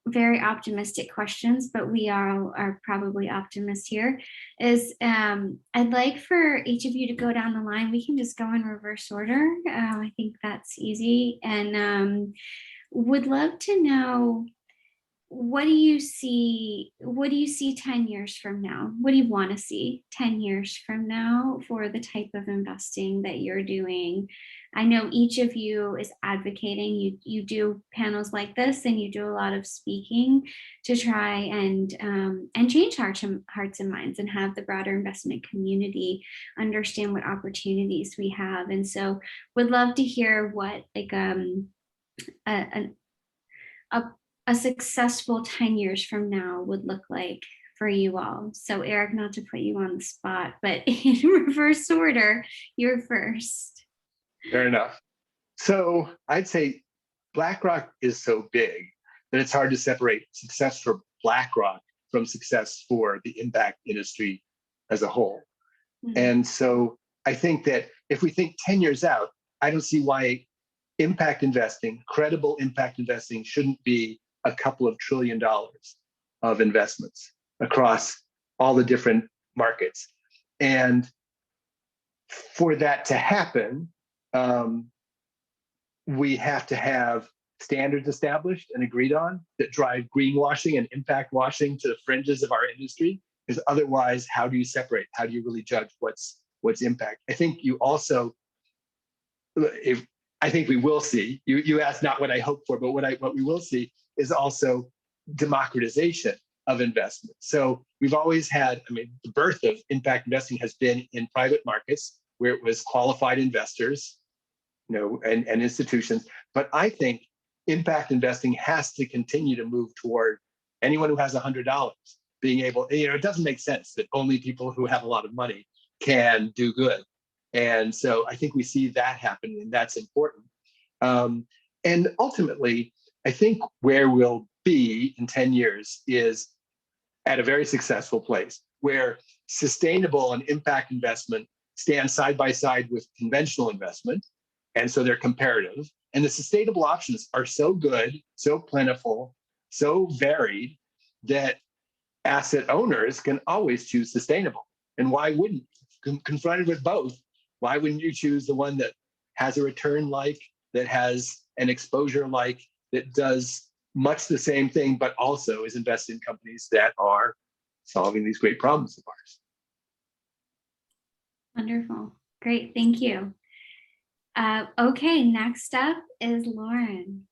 very optimistic questions, but we are probably optimists here, is I'd like for each of you to go down the line. We can just go in reverse order. I think that's easy. And would love to know, what do you see 10 years from now? What do you want to see 10 years from now for the type of investing that you're doing? I know each of you is advocating. You do panels like this, and you do a lot of speaking to try and change hearts and minds, and have the broader investment community understand what opportunities we have. And so, would love to hear what a successful 10 years from now would look like for you all. So Eric, not to put you on the spot, but in reverse order, you're first. Fair enough. So I'd say BlackRock is so big that it's hard to separate success for BlackRock from success for the impact industry as a whole. Mm-hmm. And so I think that if we think 10 years out, I don't see why impact investing, credible impact investing, shouldn't be a couple of $1 trillion of investments across all the different markets. And for that to happen, we have to have standards established and agreed on that drive greenwashing and impact washing to the fringes of our industry. Because otherwise, how do you separate? How do you really judge what's impact? I think you also, I think we will see. You asked not what I hope for, but what we will see is also democratization of investment. So we've always had, the birth of impact investing has been in private markets where it was qualified investors, and institutions. But I think impact investing has to continue to move toward anyone who has $100 being able, it doesn't make sense that only people who have a lot of money can do good. And so I think we see that happening, and that's important. And ultimately, I think where we'll be in 10 years is at a very successful place where sustainable and impact investment stand side by side with conventional investment. And so they're comparative. And the sustainable options are so good, so plentiful, so varied that asset owners can always choose sustainable. And why wouldn't you? Confronted with both, why wouldn't you choose the one that has a return like, that has an exposure like, that does much the same thing, but also is invested in companies that are solving these great problems of ours. Wonderful. Great. Thank you. Okay, next up is Lauren.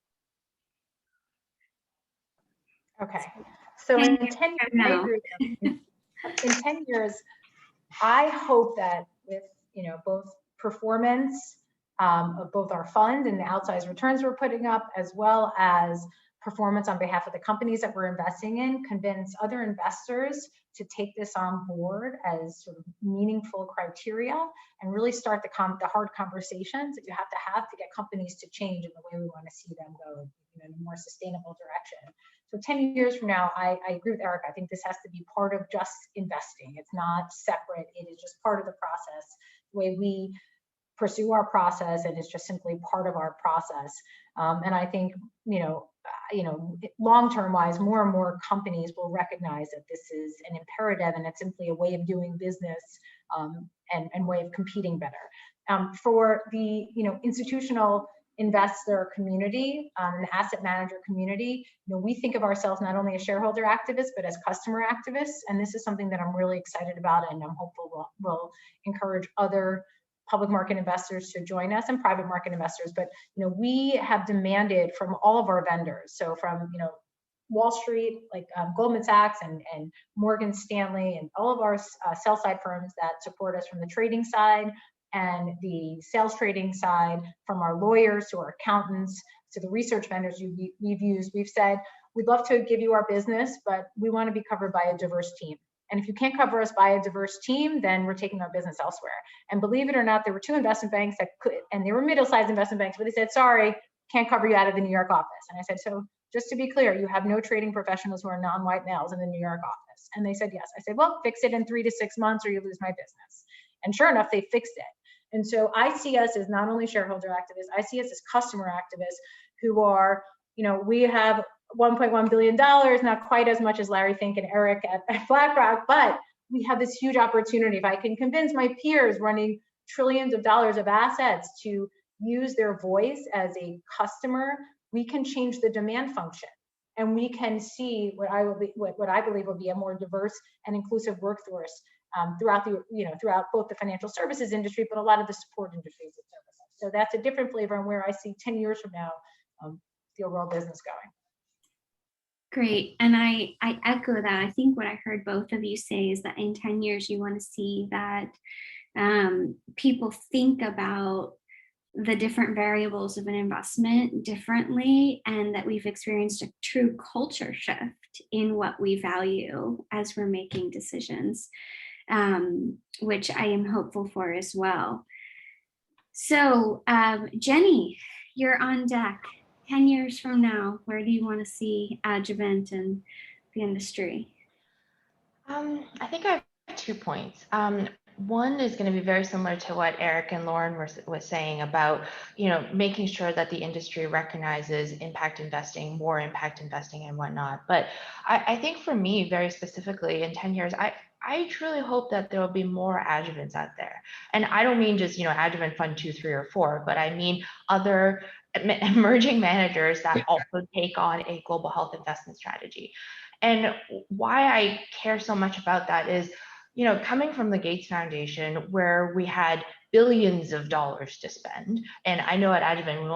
Okay. So in 10 years, No. I agree with them. In 10 years, I hope that with both performance of both our fund and the outsized returns we're putting up, as well as performance on behalf of the companies that we're investing in, convince other investors to take this on board as sort of meaningful criteria and really start the hard conversations that you have to get companies to change in the way we want to see them go in a more sustainable direction. So 10 years from now, I agree with Eric. I think this has to be part of just investing. It's not separate. It is just part of the process, the way we pursue our process, and it's just simply part of our process. And I think, long-term wise, more and more companies will recognize that this is an imperative and it's simply a way of doing business and way of competing better. For the institutional investor community and asset manager community, we think of ourselves not only as shareholder activists, but as customer activists. And this is something that I'm really excited about, and I'm hopeful will encourage other public market investors to join us and private market investors. But we have demanded from all of our vendors, so from Wall Street, like Goldman Sachs and Morgan Stanley, and all of our sell side firms that support us from the trading side and the sales trading side, from our lawyers to our accountants to the research vendors we've used. We've said, we'd love to give you our business, but we want to be covered by a diverse team. And if you can't cover us by a diverse team, then we're taking our business elsewhere. And believe it or not, there were 2 investment banks that could, and they were middle-sized investment banks, but they said, sorry, can't cover you out of the New York office. And I said, so just to be clear, you have no trading professionals who are non-white males in the New York office. And they said, yes. I said, well, fix it in 3 to 6 months or you lose my business. And sure enough, they fixed it. And so I see us as not only shareholder activists, I see us as customer activists who are, we have $1.1 billion, not quite as much as Larry Fink and Eric at BlackRock, but we have this huge opportunity. If I can convince my peers running trillions of dollars of assets to use their voice as a customer, we can change the demand function. And we can see what I believe will be a more diverse and inclusive workforce throughout both the financial services industry, but a lot of the support industries and services. So that's a different flavor on where I see 10 years from now the overall business going. Great. And I echo that. I think what I heard both of you say is that in 10 years, you want to see that people think about the different variables of an investment differently, and that we've experienced a true culture shift in what we value as we're making decisions, which I am hopeful for as well. So Jenny, you're on deck. 10 years from now, where do you want to see Adjuvant and the industry? I think I have 2 points. One is going to be very similar to what Eric and Lauren was saying about, making sure that the industry recognizes impact investing, more impact investing and whatnot. But I think for me, very specifically, in 10 years, I truly hope that there will be more adjuvants out there. And I don't mean just, Adjuvant Fund 2, 3, or 4, but I mean other emerging managers that also take on a global health investment strategy. And why I care so much about that is, coming from the Gates Foundation, where we had billions of dollars to spend, and I know at Adjuvant we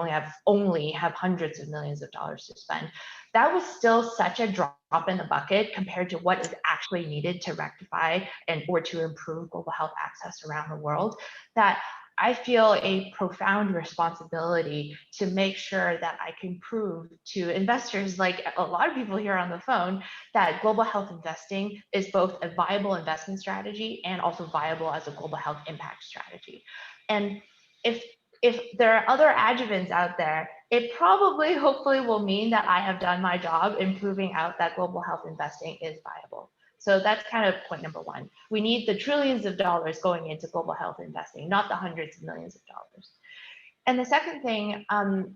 only have hundreds of millions of dollars to spend. That was still such a drop in the bucket compared to what is actually needed to rectify or to improve global health access around the world, that I feel a profound responsibility to make sure that I can prove to investors, like a lot of people here on the phone, that global health investing is both a viable investment strategy and also viable as a global health impact strategy. And if there are other adjuvants out there, it probably, hopefully, will mean that I have done my job in proving out that global health investing is viable. So that's kind of point number 1. We need the trillions of dollars going into global health investing, not the hundreds of millions of dollars. And the second thing,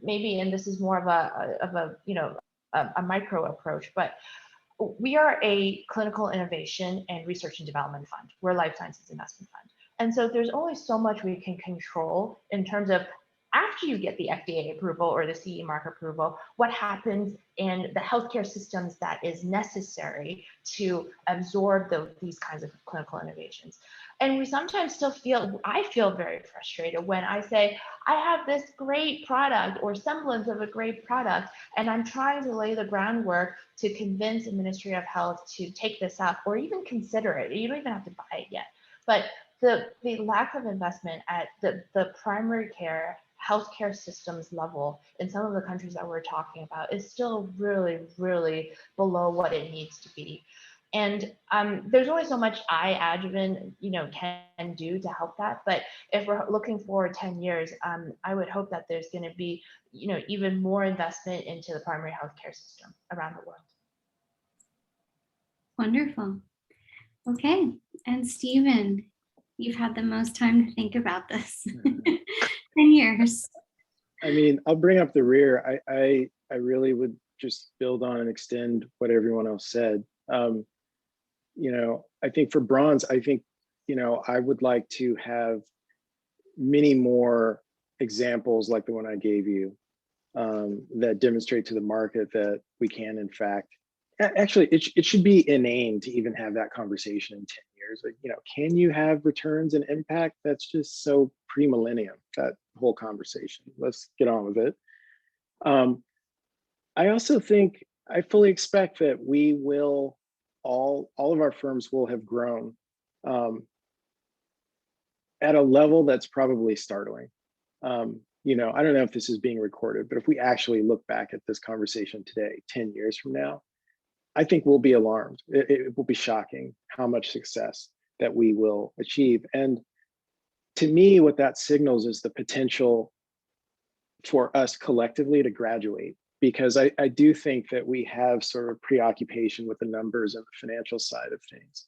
maybe, and this is more of a micro approach, but we are a clinical innovation and research and development fund. We're a life sciences investment fund. And so there's only so much we can control in terms of after you get the FDA approval or the CE mark approval, what happens in the healthcare systems that is necessary to absorb these kinds of clinical innovations. And we sometimes I feel very frustrated when I say, I have this great product or semblance of a great product, and I'm trying to lay the groundwork to convince the Ministry of Health to take this up or even consider it. You don't even have to buy it yet. But the lack of investment at the primary care healthcare systems level in some of the countries that we're talking about is still really, really below what it needs to be. And there's only so much Adjuvant, can do to help that. But if we're looking forward 10 years, I would hope that there's going to be, even more investment into the primary healthcare system around the world. Wonderful. Okay, and Stephen, you've had the most time to think about this. 10 years. I mean, I'll bring up the rear. I really would just build on and extend what everyone else said. I think for bronze, I would like to have many more examples like the one I gave you that demonstrate to the market that we can, in fact, actually, it should be inane to even have that conversation in 10 years. Like, can you have returns and impact? That's just so pre-millennium, that whole conversation. Let's get on with it. I also think, I fully expect that we will, all of our firms will have grown at a level that's probably startling. I don't know if this is being recorded, but if we actually look back at this conversation today, 10 years from now, I think we'll be alarmed. It will be shocking how much success that we will achieve. And to me, what that signals is the potential for us collectively to graduate, because I do think that we have sort of preoccupation with the numbers and the financial side of things.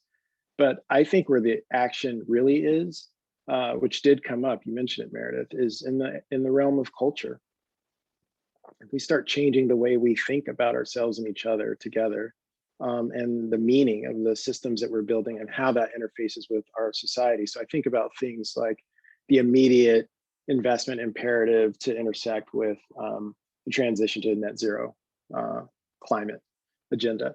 But I think where the action really is, which did come up, you mentioned it, Meredith, is in the realm of culture. If we start changing the way we think about ourselves and each other together, and the meaning of the systems that we're building and how that interfaces with our society. So I think about things like the immediate investment imperative to intersect with the transition to net zero climate agenda.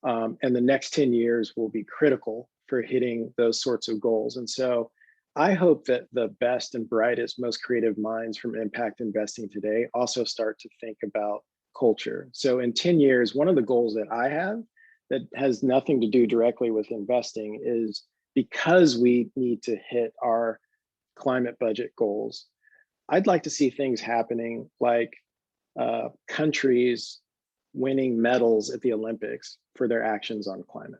And the next 10 years will be critical for hitting those sorts of goals. And so I hope that the best and brightest, most creative minds from impact investing today also start to think about culture. So in 10 years, one of the goals that I have that has nothing to do directly with investing is, because we need to hit our climate budget goals, I'd like to see things happening like countries winning medals at the Olympics for their actions on climate.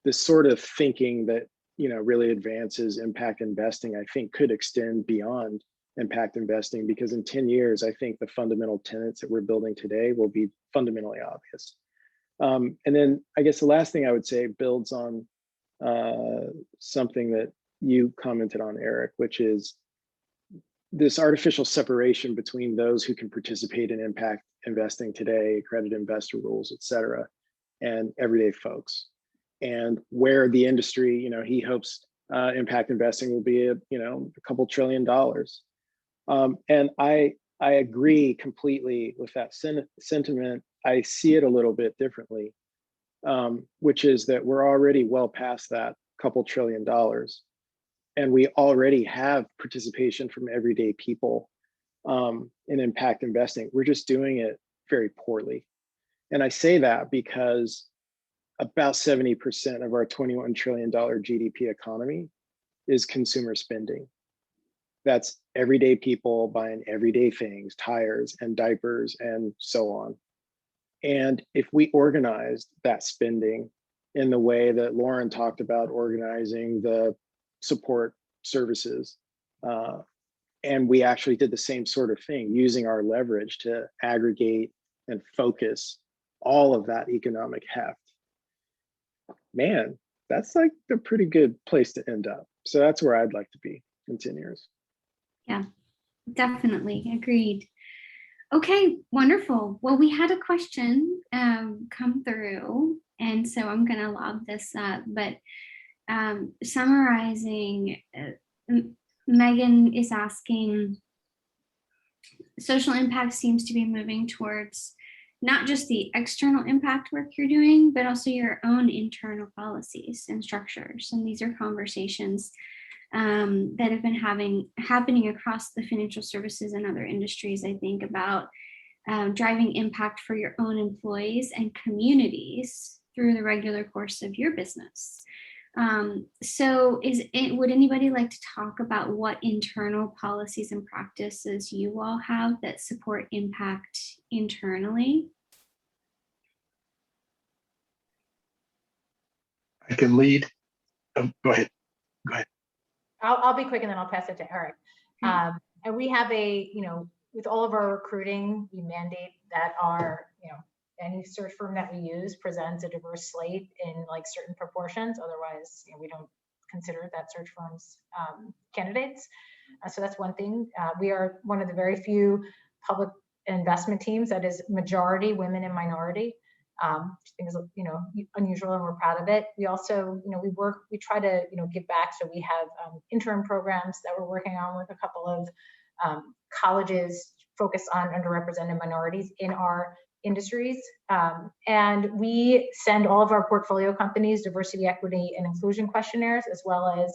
This sort of thinking that really advances impact investing, I think could extend beyond impact investing, because in 10 years, I think the fundamental tenets that we're building today will be fundamentally obvious. And then I guess the last thing I would say builds on something that you commented on, Eric, which is this artificial separation between those who can participate in impact investing today, accredited investor rules, et cetera, and everyday folks. And where the industry, he hopes impact investing will be a couple $1 trillion. And I agree completely with that sentiment. I see it a little bit differently, which is that we're already well past that couple $1 trillion. And we already have participation from everyday people in impact investing. We're just doing it very poorly. And I say that because about 70% of our $21 trillion GDP economy is consumer spending. That's everyday people buying everyday things, tires and diapers and so on. And if we organized that spending in the way that Lauren talked about organizing the support services, and we actually did the same sort of thing, using our leverage to aggregate and focus all of that economic heft, man, that's like a pretty good place to end up. So that's where I'd like to be in 10 years. Yeah, definitely agreed. Okay, wonderful. Well, we had a question come through, and so I'm going to lob this up, but summarizing, Megan is asking, social impact seems to be moving towards not just the external impact work you're doing, but also your own internal policies and structures. And these are conversations that have been happening across the financial services and other industries, I think, about driving impact for your own employees and communities through the regular course of your business. So would anybody like to talk about what internal policies and practices you all have that support impact internally? I can lead. Oh, go ahead. Go ahead. I'll be quick and then I'll pass it to Eric. Okay. And we have with all of our recruiting, we mandate that any search firm that we use presents a diverse slate in like certain proportions. Otherwise, we don't consider that search firms candidates. So that's one thing. We are one of the very few public investment teams that is majority women and minority. Which I think is unusual, and we're proud of it. We also we try to give back. So we have intern programs that we're working on with a couple of colleges focused on underrepresented minorities in our industries. And we send all of our portfolio companies diversity, equity, and inclusion questionnaires, as well as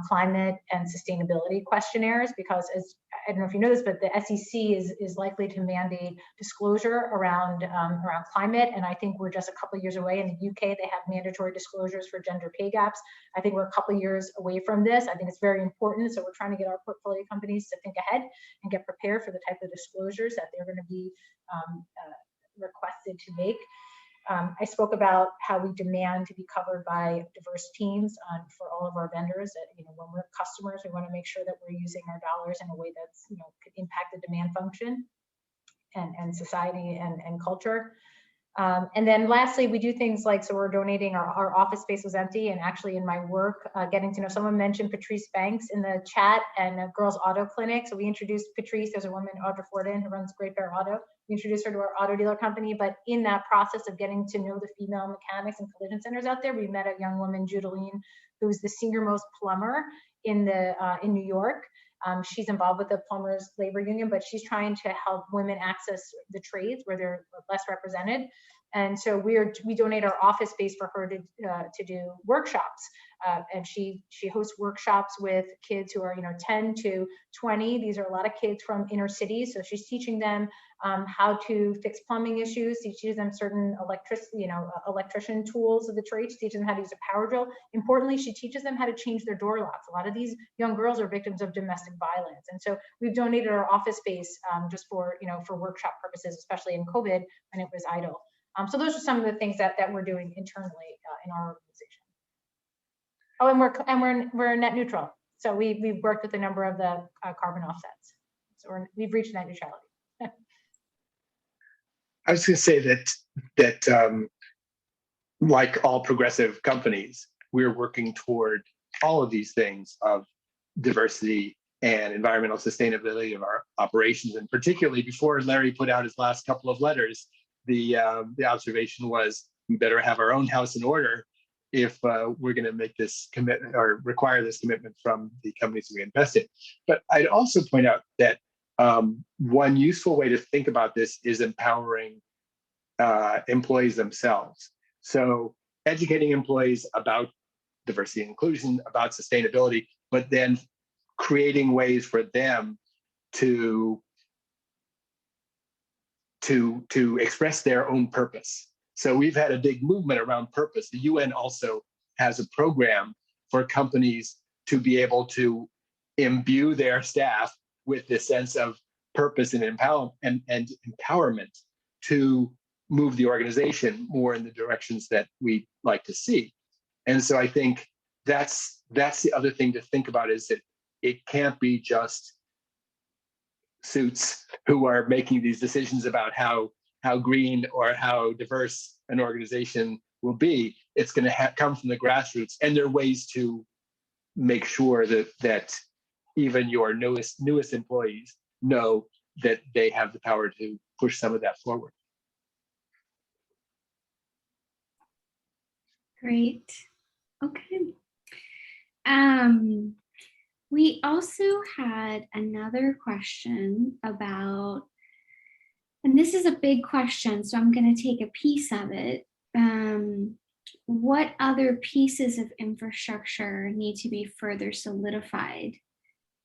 climate and sustainability questionnaires, because I don't know if you know this, but the SEC is likely to mandate disclosure around climate. And I think we're just a couple of years away. In the UK, they have mandatory disclosures for gender pay gaps. I think we're a couple of years away from this. I think it's very important. So we're trying to get our portfolio companies to think ahead and get prepared for the type of disclosures that they're going to be requested to make. I spoke about how we demand to be covered by diverse teams for all of our vendors. That when we're customers, we want to make sure that we're using our dollars in a way that's could impact the demand function and society and culture. And then lastly, we do things like, so we're donating, our office space was empty, and actually in my work, getting to know, someone mentioned Patrice Banks in the chat and a girls auto clinic. So we introduced Patrice. There's a woman, Audra Forden, who runs Great Bear Auto. We introduced her to our auto dealer company, but in that process of getting to know the female mechanics and collision centers out there, we met a young woman, Judeline, who's the senior most plumber in New York. She's involved with the plumbers labor union, but she's trying to help women access the trades where they're less represented. And so we donate our office space for her to do workshops. And she hosts workshops with kids who are 10 to 20. These are a lot of kids from inner cities. So she's teaching them how to fix plumbing issues. She teaches them certain electrician tools of the trade. She teaches them how to use a power drill. Importantly, she teaches them how to change their door locks. A lot of these young girls are victims of domestic violence. And so we've donated our office space just for workshop purposes, especially in COVID when it was idle. So those are some of the things that we're doing internally in our organization. Oh, and we're net neutral. So we've worked with a number of the carbon offsets. So we've reached net neutrality. I was going to say that like all progressive companies, we're working toward all of these things of diversity and environmental sustainability of our operations, and particularly before Larry put out his last couple of letters, the observation was we better have our own house in order if we're going to make this commitment or require this commitment from the companies we invest in. But I'd also point out that one useful way to think about this is empowering employees themselves. So educating employees about diversity and inclusion, about sustainability, but then creating ways for them to express their own purpose. So we've had a big movement around purpose. The UN also has a program for companies to be able to imbue their staff with this sense of purpose and empowerment to move the organization more in the directions that we like to see. And so I think that's the other thing to think about, is that it can't be just suits who are making these decisions about how green or how diverse an organization will be. It's going to come from the grassroots, and there are ways to make sure that even your newest employees know that they have the power to push some of that forward. Great. Okay. We also had another question about, and this is a big question, so I'm going to take a piece of it. What other pieces of infrastructure need to be further solidified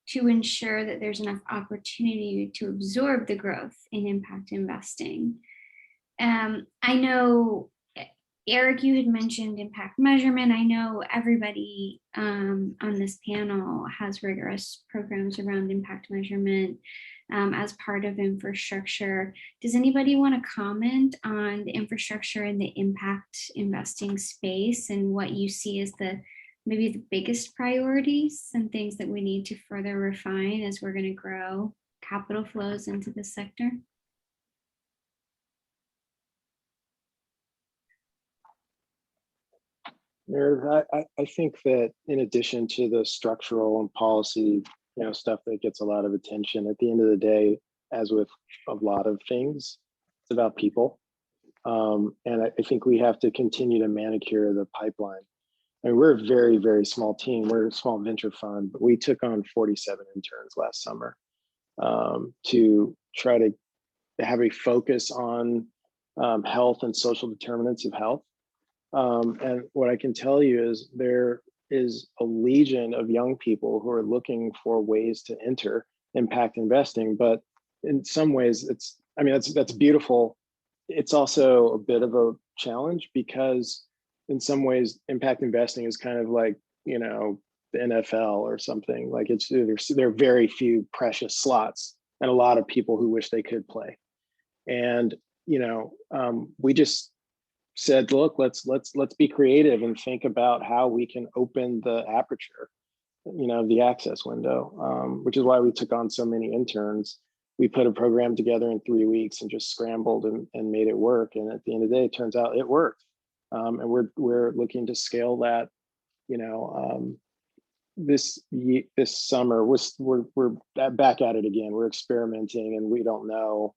to ensure that there's enough opportunity to absorb the growth in impact investing? I know, Eric, you had mentioned impact measurement. I know everybody on this panel has rigorous programs around impact measurement as part of infrastructure. Does anybody want to comment on the infrastructure in the impact investing space and what you see as maybe the biggest priorities and things that we need to further refine as we're going to grow capital flows into the sector? Meredith, I think that in addition to the structural and policy, stuff that gets a lot of attention, at the end of the day, as with a lot of things, it's about people. And I think we have to continue to manicure the pipeline. I mean, we're a very, very small team. We're a small venture fund, but we took on 47 interns last summer to try to have a focus on health and social determinants of health. And what I can tell you is there is a legion of young people who are looking for ways to enter impact investing, but in some ways that's beautiful. It's also a bit of a challenge because in some ways impact investing is kind of like, the NFL or something. Like there are very few precious slots and a lot of people who wish they could play. And, we just said, look, let's be creative and think about how we can open the aperture, the access window, which is why we took on so many interns. We put a program together in 3 weeks and just scrambled and made it work. And at the end of the day, it turns out it worked. And we're looking to scale that, this summer. We're back at it again. We're experimenting and we don't know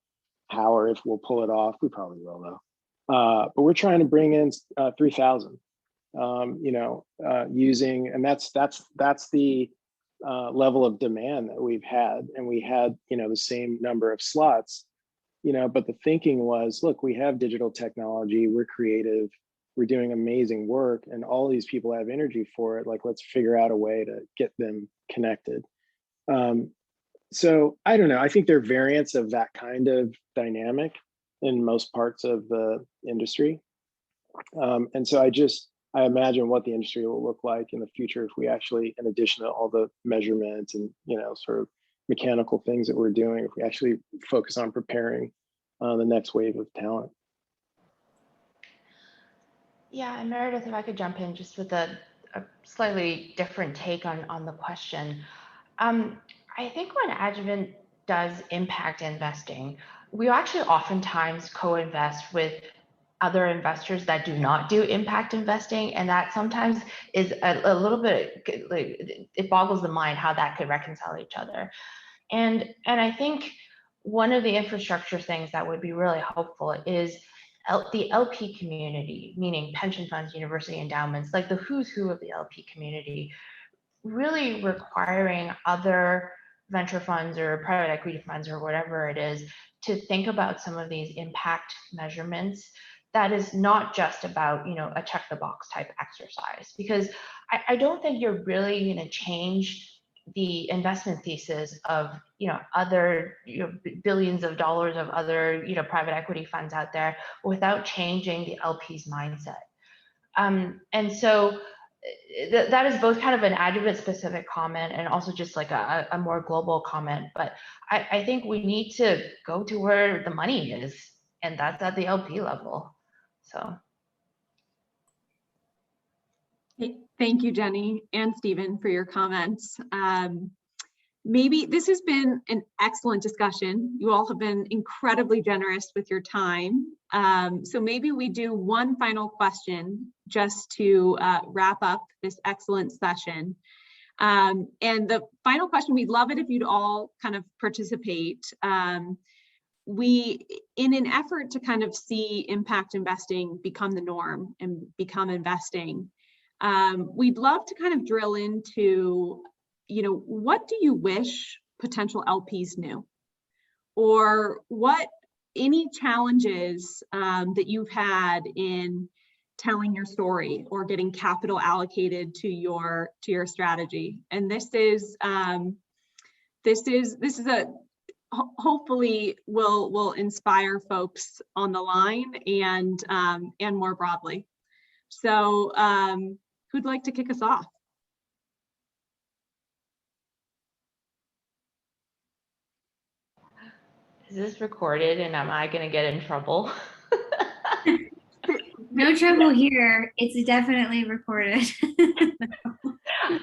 how or if we'll pull it off. We probably will though. But we're trying to bring in 3,000, using, and that's the level of demand that we've had. And we had, the same number of slots, but the thinking was, look, we have digital technology, we're creative, we're doing amazing work, and all these people have energy for it. Like, let's figure out a way to get them connected. So I don't know, I think there are variants of that kind of dynamic in most parts of the industry. And so I imagine what the industry will look like in the future if we actually, in addition to all the measurements and, sort of mechanical things that we're doing, if we actually focus on preparing the next wave of talent. Yeah, and Meredith, if I could jump in just with a slightly different take on the question. I think when Adjuvant does impact investing, we actually oftentimes co-invest with other investors that do not do impact investing, and that sometimes is a little bit like, it boggles the mind how that could reconcile each other. And I think one of the infrastructure things that would be really helpful is the LP community, meaning pension funds, university endowments, like the who's who of the LP community, really requiring other venture funds or private equity funds or whatever it is to think about some of these impact measurements that is not just about, a check the box type exercise, because I don't think you're really going to change the investment thesis of, other, billions of dollars of other, private equity funds out there without changing the LP's mindset. And so that is both kind of an Adjuvant specific comment and also just like a more global comment. But I think we need to go to where the money is, and that's at the LP level. So. Thank you, Jenny and Stephen, for your comments. Maybe this has been an excellent discussion. You all have been incredibly generous with your time. So maybe we do one final question just to wrap up this excellent session. And the final question, we'd love it if you'd all kind of participate. In an effort to kind of see impact investing become the norm and become investing, we'd love to kind of drill into what do you wish potential LPs knew? Or what any challenges that you've had in telling your story or getting capital allocated to your strategy? And this is hopefully will inspire folks on the line and more broadly. So who'd like to kick us off? Is this recorded and am I going to get in trouble? No trouble here. It's definitely recorded.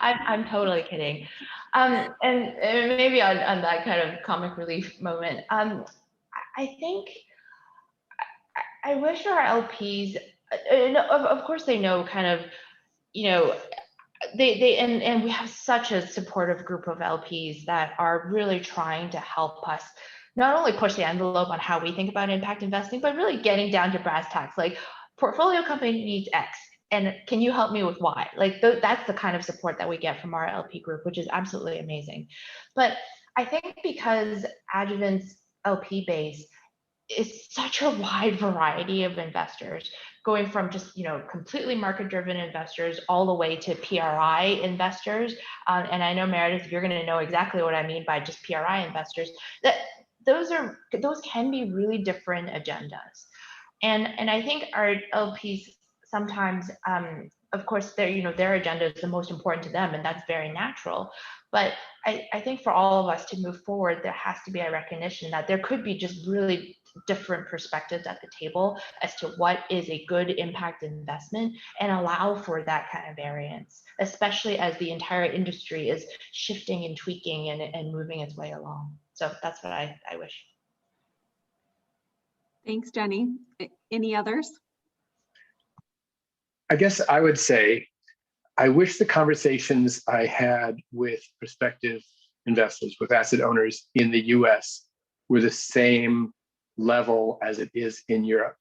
I'm totally kidding. And maybe on that kind of comic relief moment, I think I wish our LPs, of course they know kind of, and we have such a supportive group of LPs that are really trying to help us not only push the envelope on how we think about impact investing, but really getting down to brass tacks, like portfolio company needs X, and can you help me with Y? Like that's the kind of support that we get from our LP group, which is absolutely amazing. But I think because Adjuvant's LP base is such a wide variety of investors, going from just completely market-driven investors all the way to PRI investors, and I know Meredith, you're going to know exactly what I mean by just PRI investors. That those can be really different agendas, and I think our LPs sometimes, of course, their agenda is the most important to them, and that's very natural. But I think for all of us to move forward, there has to be a recognition that there could be just really different perspectives at the table as to what is a good impact investment, and allow for that kind of variance, especially as the entire industry is shifting and tweaking and moving its way along. So that's what I wish. Thanks, Jenny. Any others? I guess I would say, I wish the conversations I had with prospective investors, with asset owners in the US, were the same level as it is in Europe.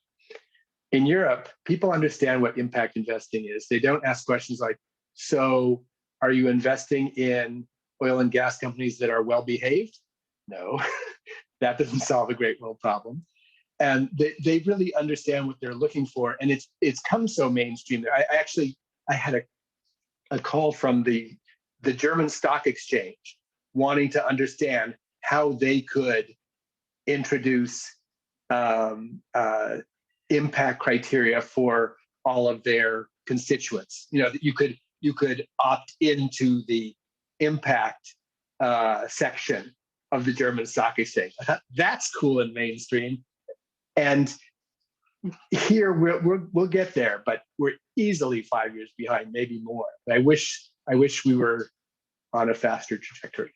In Europe, people understand what impact investing is. They don't ask questions like, so are you investing in oil and gas companies that are well-behaved? No, that doesn't solve a great world problem. And they really understand what they're looking for. And it's come so mainstream. I had a call from the German stock exchange wanting to understand how they could introduce impact criteria for all of their constituents. That you could opt into the impact section of the German stock exchange. I thought that's cool and mainstream. And here we'll get there, but we're easily 5 years behind, maybe more. I wish we were on a faster trajectory.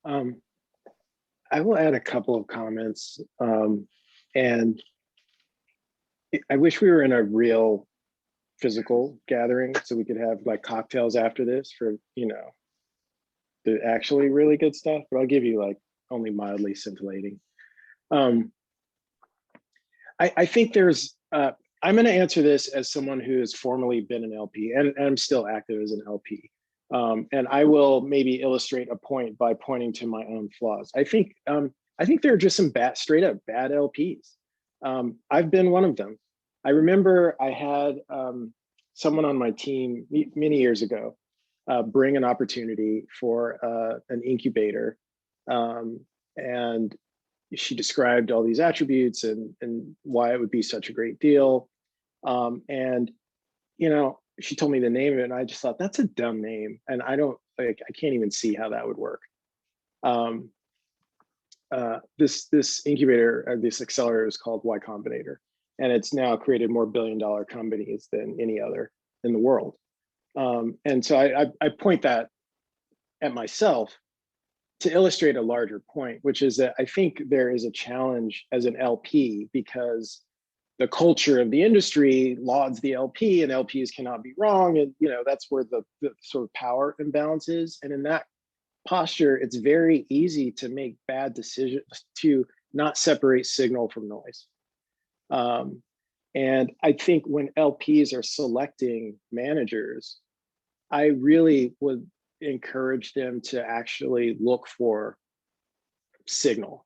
I will add a couple of comments, and I wish we were in a real physical gathering so we could have like cocktails after this for the actually really good stuff, but I'll give you like only mildly scintillating. I think there's, I'm going to answer this as someone who has formerly been an LP, and I'm still active as an LP. And I will maybe illustrate a point by pointing to my own flaws. I think there are just some straight up bad LPs. I've been one of them. I remember I had someone on my team many years ago bring an opportunity for an incubator, and she described all these attributes and why it would be such a great deal. And she told me the name of it, and I just thought, that's a dumb name, and I can't even see how that would work. This incubator, this accelerator, is called Y Combinator, and it's now created more billion-dollar companies than any other in the world. And so I point that at myself to illustrate a larger point, which is that I think there is a challenge as an LP because the culture of the industry lauds the LP, and LPs cannot be wrong. And that's where the sort of power imbalance is. And in that posture, it's very easy to make bad decisions, to not separate signal from noise. And I think when LPs are selecting managers, I really would encourage them to actually look for signal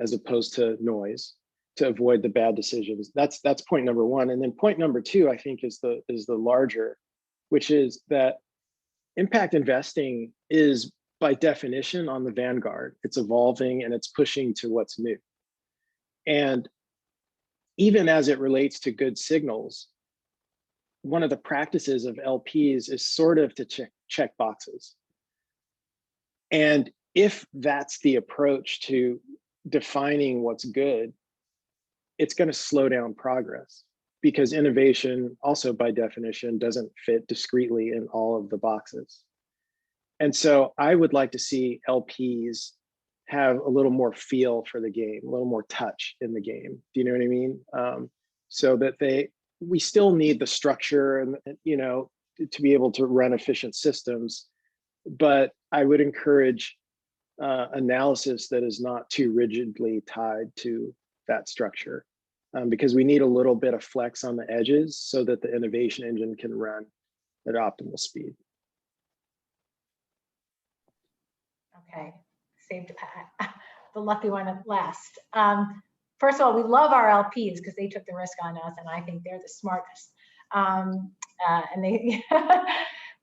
as opposed to noise, to avoid the bad decisions. That's point number one. And then point number two, I think, is the larger, which is that impact investing is by definition on the vanguard. It's evolving and it's pushing to what's new. And even as it relates to good signals, one of the practices of LPs is sort of to check boxes. And if that's the approach to defining what's good, it's going to slow down progress, because innovation also by definition doesn't fit discreetly in all of the boxes. And so I would like to see LPs have a little more feel for the game, a little more touch in the game. Do you know what I mean? So that we still need the structure and, you know, to be able to run efficient systems, but I would encourage analysis that is not too rigidly tied to that structure, because we need a little bit of flex on the edges so that the innovation engine can run at optimal speed. Okay, saved the lucky one at last. First of all, we love our LPs because they took the risk on us, and I think they're the smartest.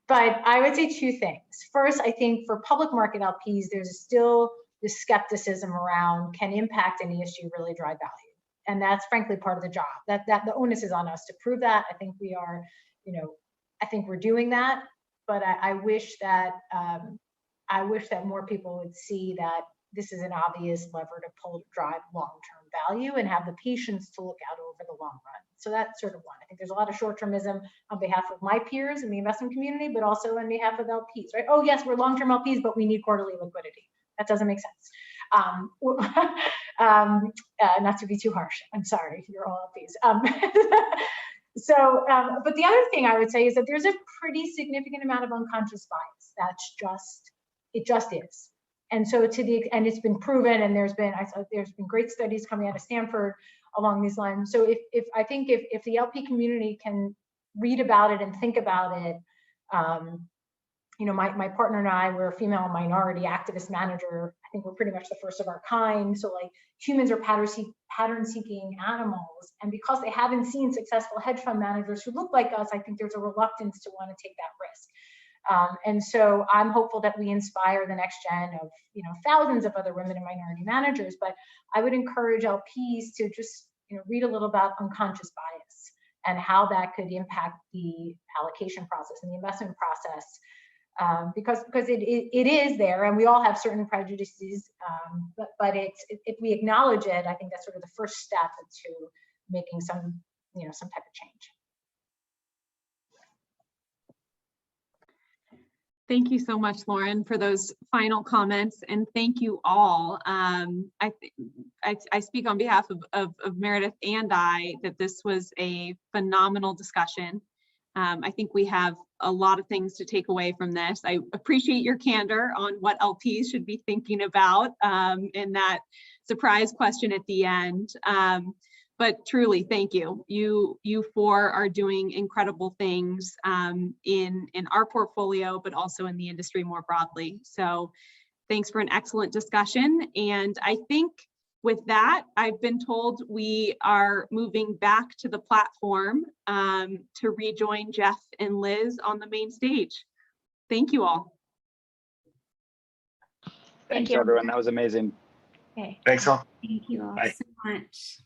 But I would say two things. First, I think for public market LPs, there's still this skepticism around, can impact and ESG really drive value? And that's frankly part of the job. That the onus is on us to prove that. I think we are, you know, I think we're doing that. But I wish that more people would see that this is an obvious lever to pull to drive long-term value and have the patience to look out over the long run. So that's sort of one. I think there's a lot of short-termism on behalf of my peers in the investment community, but also on behalf of LPs, right? Oh yes, we're long-term LPs, but we need quarterly liquidity. That doesn't make sense. Not to be too harsh. I'm sorry, you're all LPs. But the other thing I would say is that there's a pretty significant amount of unconscious bias. It just is. And so and it's been proven, and there's been great studies coming out of Stanford along these lines. So I think if the LP community can read about it and think about it, you know, my partner and I, we're a female minority activist manager. I think we're pretty much the first of our kind. So like, humans are pattern-seeking animals, and because they haven't seen successful hedge fund managers who look like us, I think there's a reluctance to want to take that risk. And so I'm hopeful that we inspire the next gen of, you know, thousands of other women and minority managers. But I would encourage LPs to just, you know, read a little about unconscious bias and how that could impact the allocation process and the investment process, because it is there, and we all have certain prejudices. But if we acknowledge it, I think that's sort of the first step to making some type of change. Thank you so much, Lauren, for those final comments, and thank you all. I speak on behalf of Meredith and I that this was a phenomenal discussion. I think we have a lot of things to take away from this. I appreciate your candor on what LPs should be thinking about in that surprise question at the end. But truly, thank you. You four are doing incredible things in our portfolio, but also in the industry more broadly. So thanks for an excellent discussion. And I think with that, I've been told we are moving back to the platform to rejoin Jeff and Liz on the main stage. Thank you all. Thanks, everyone. That was amazing. Okay. Thanks all. Thank you all Bye. so much.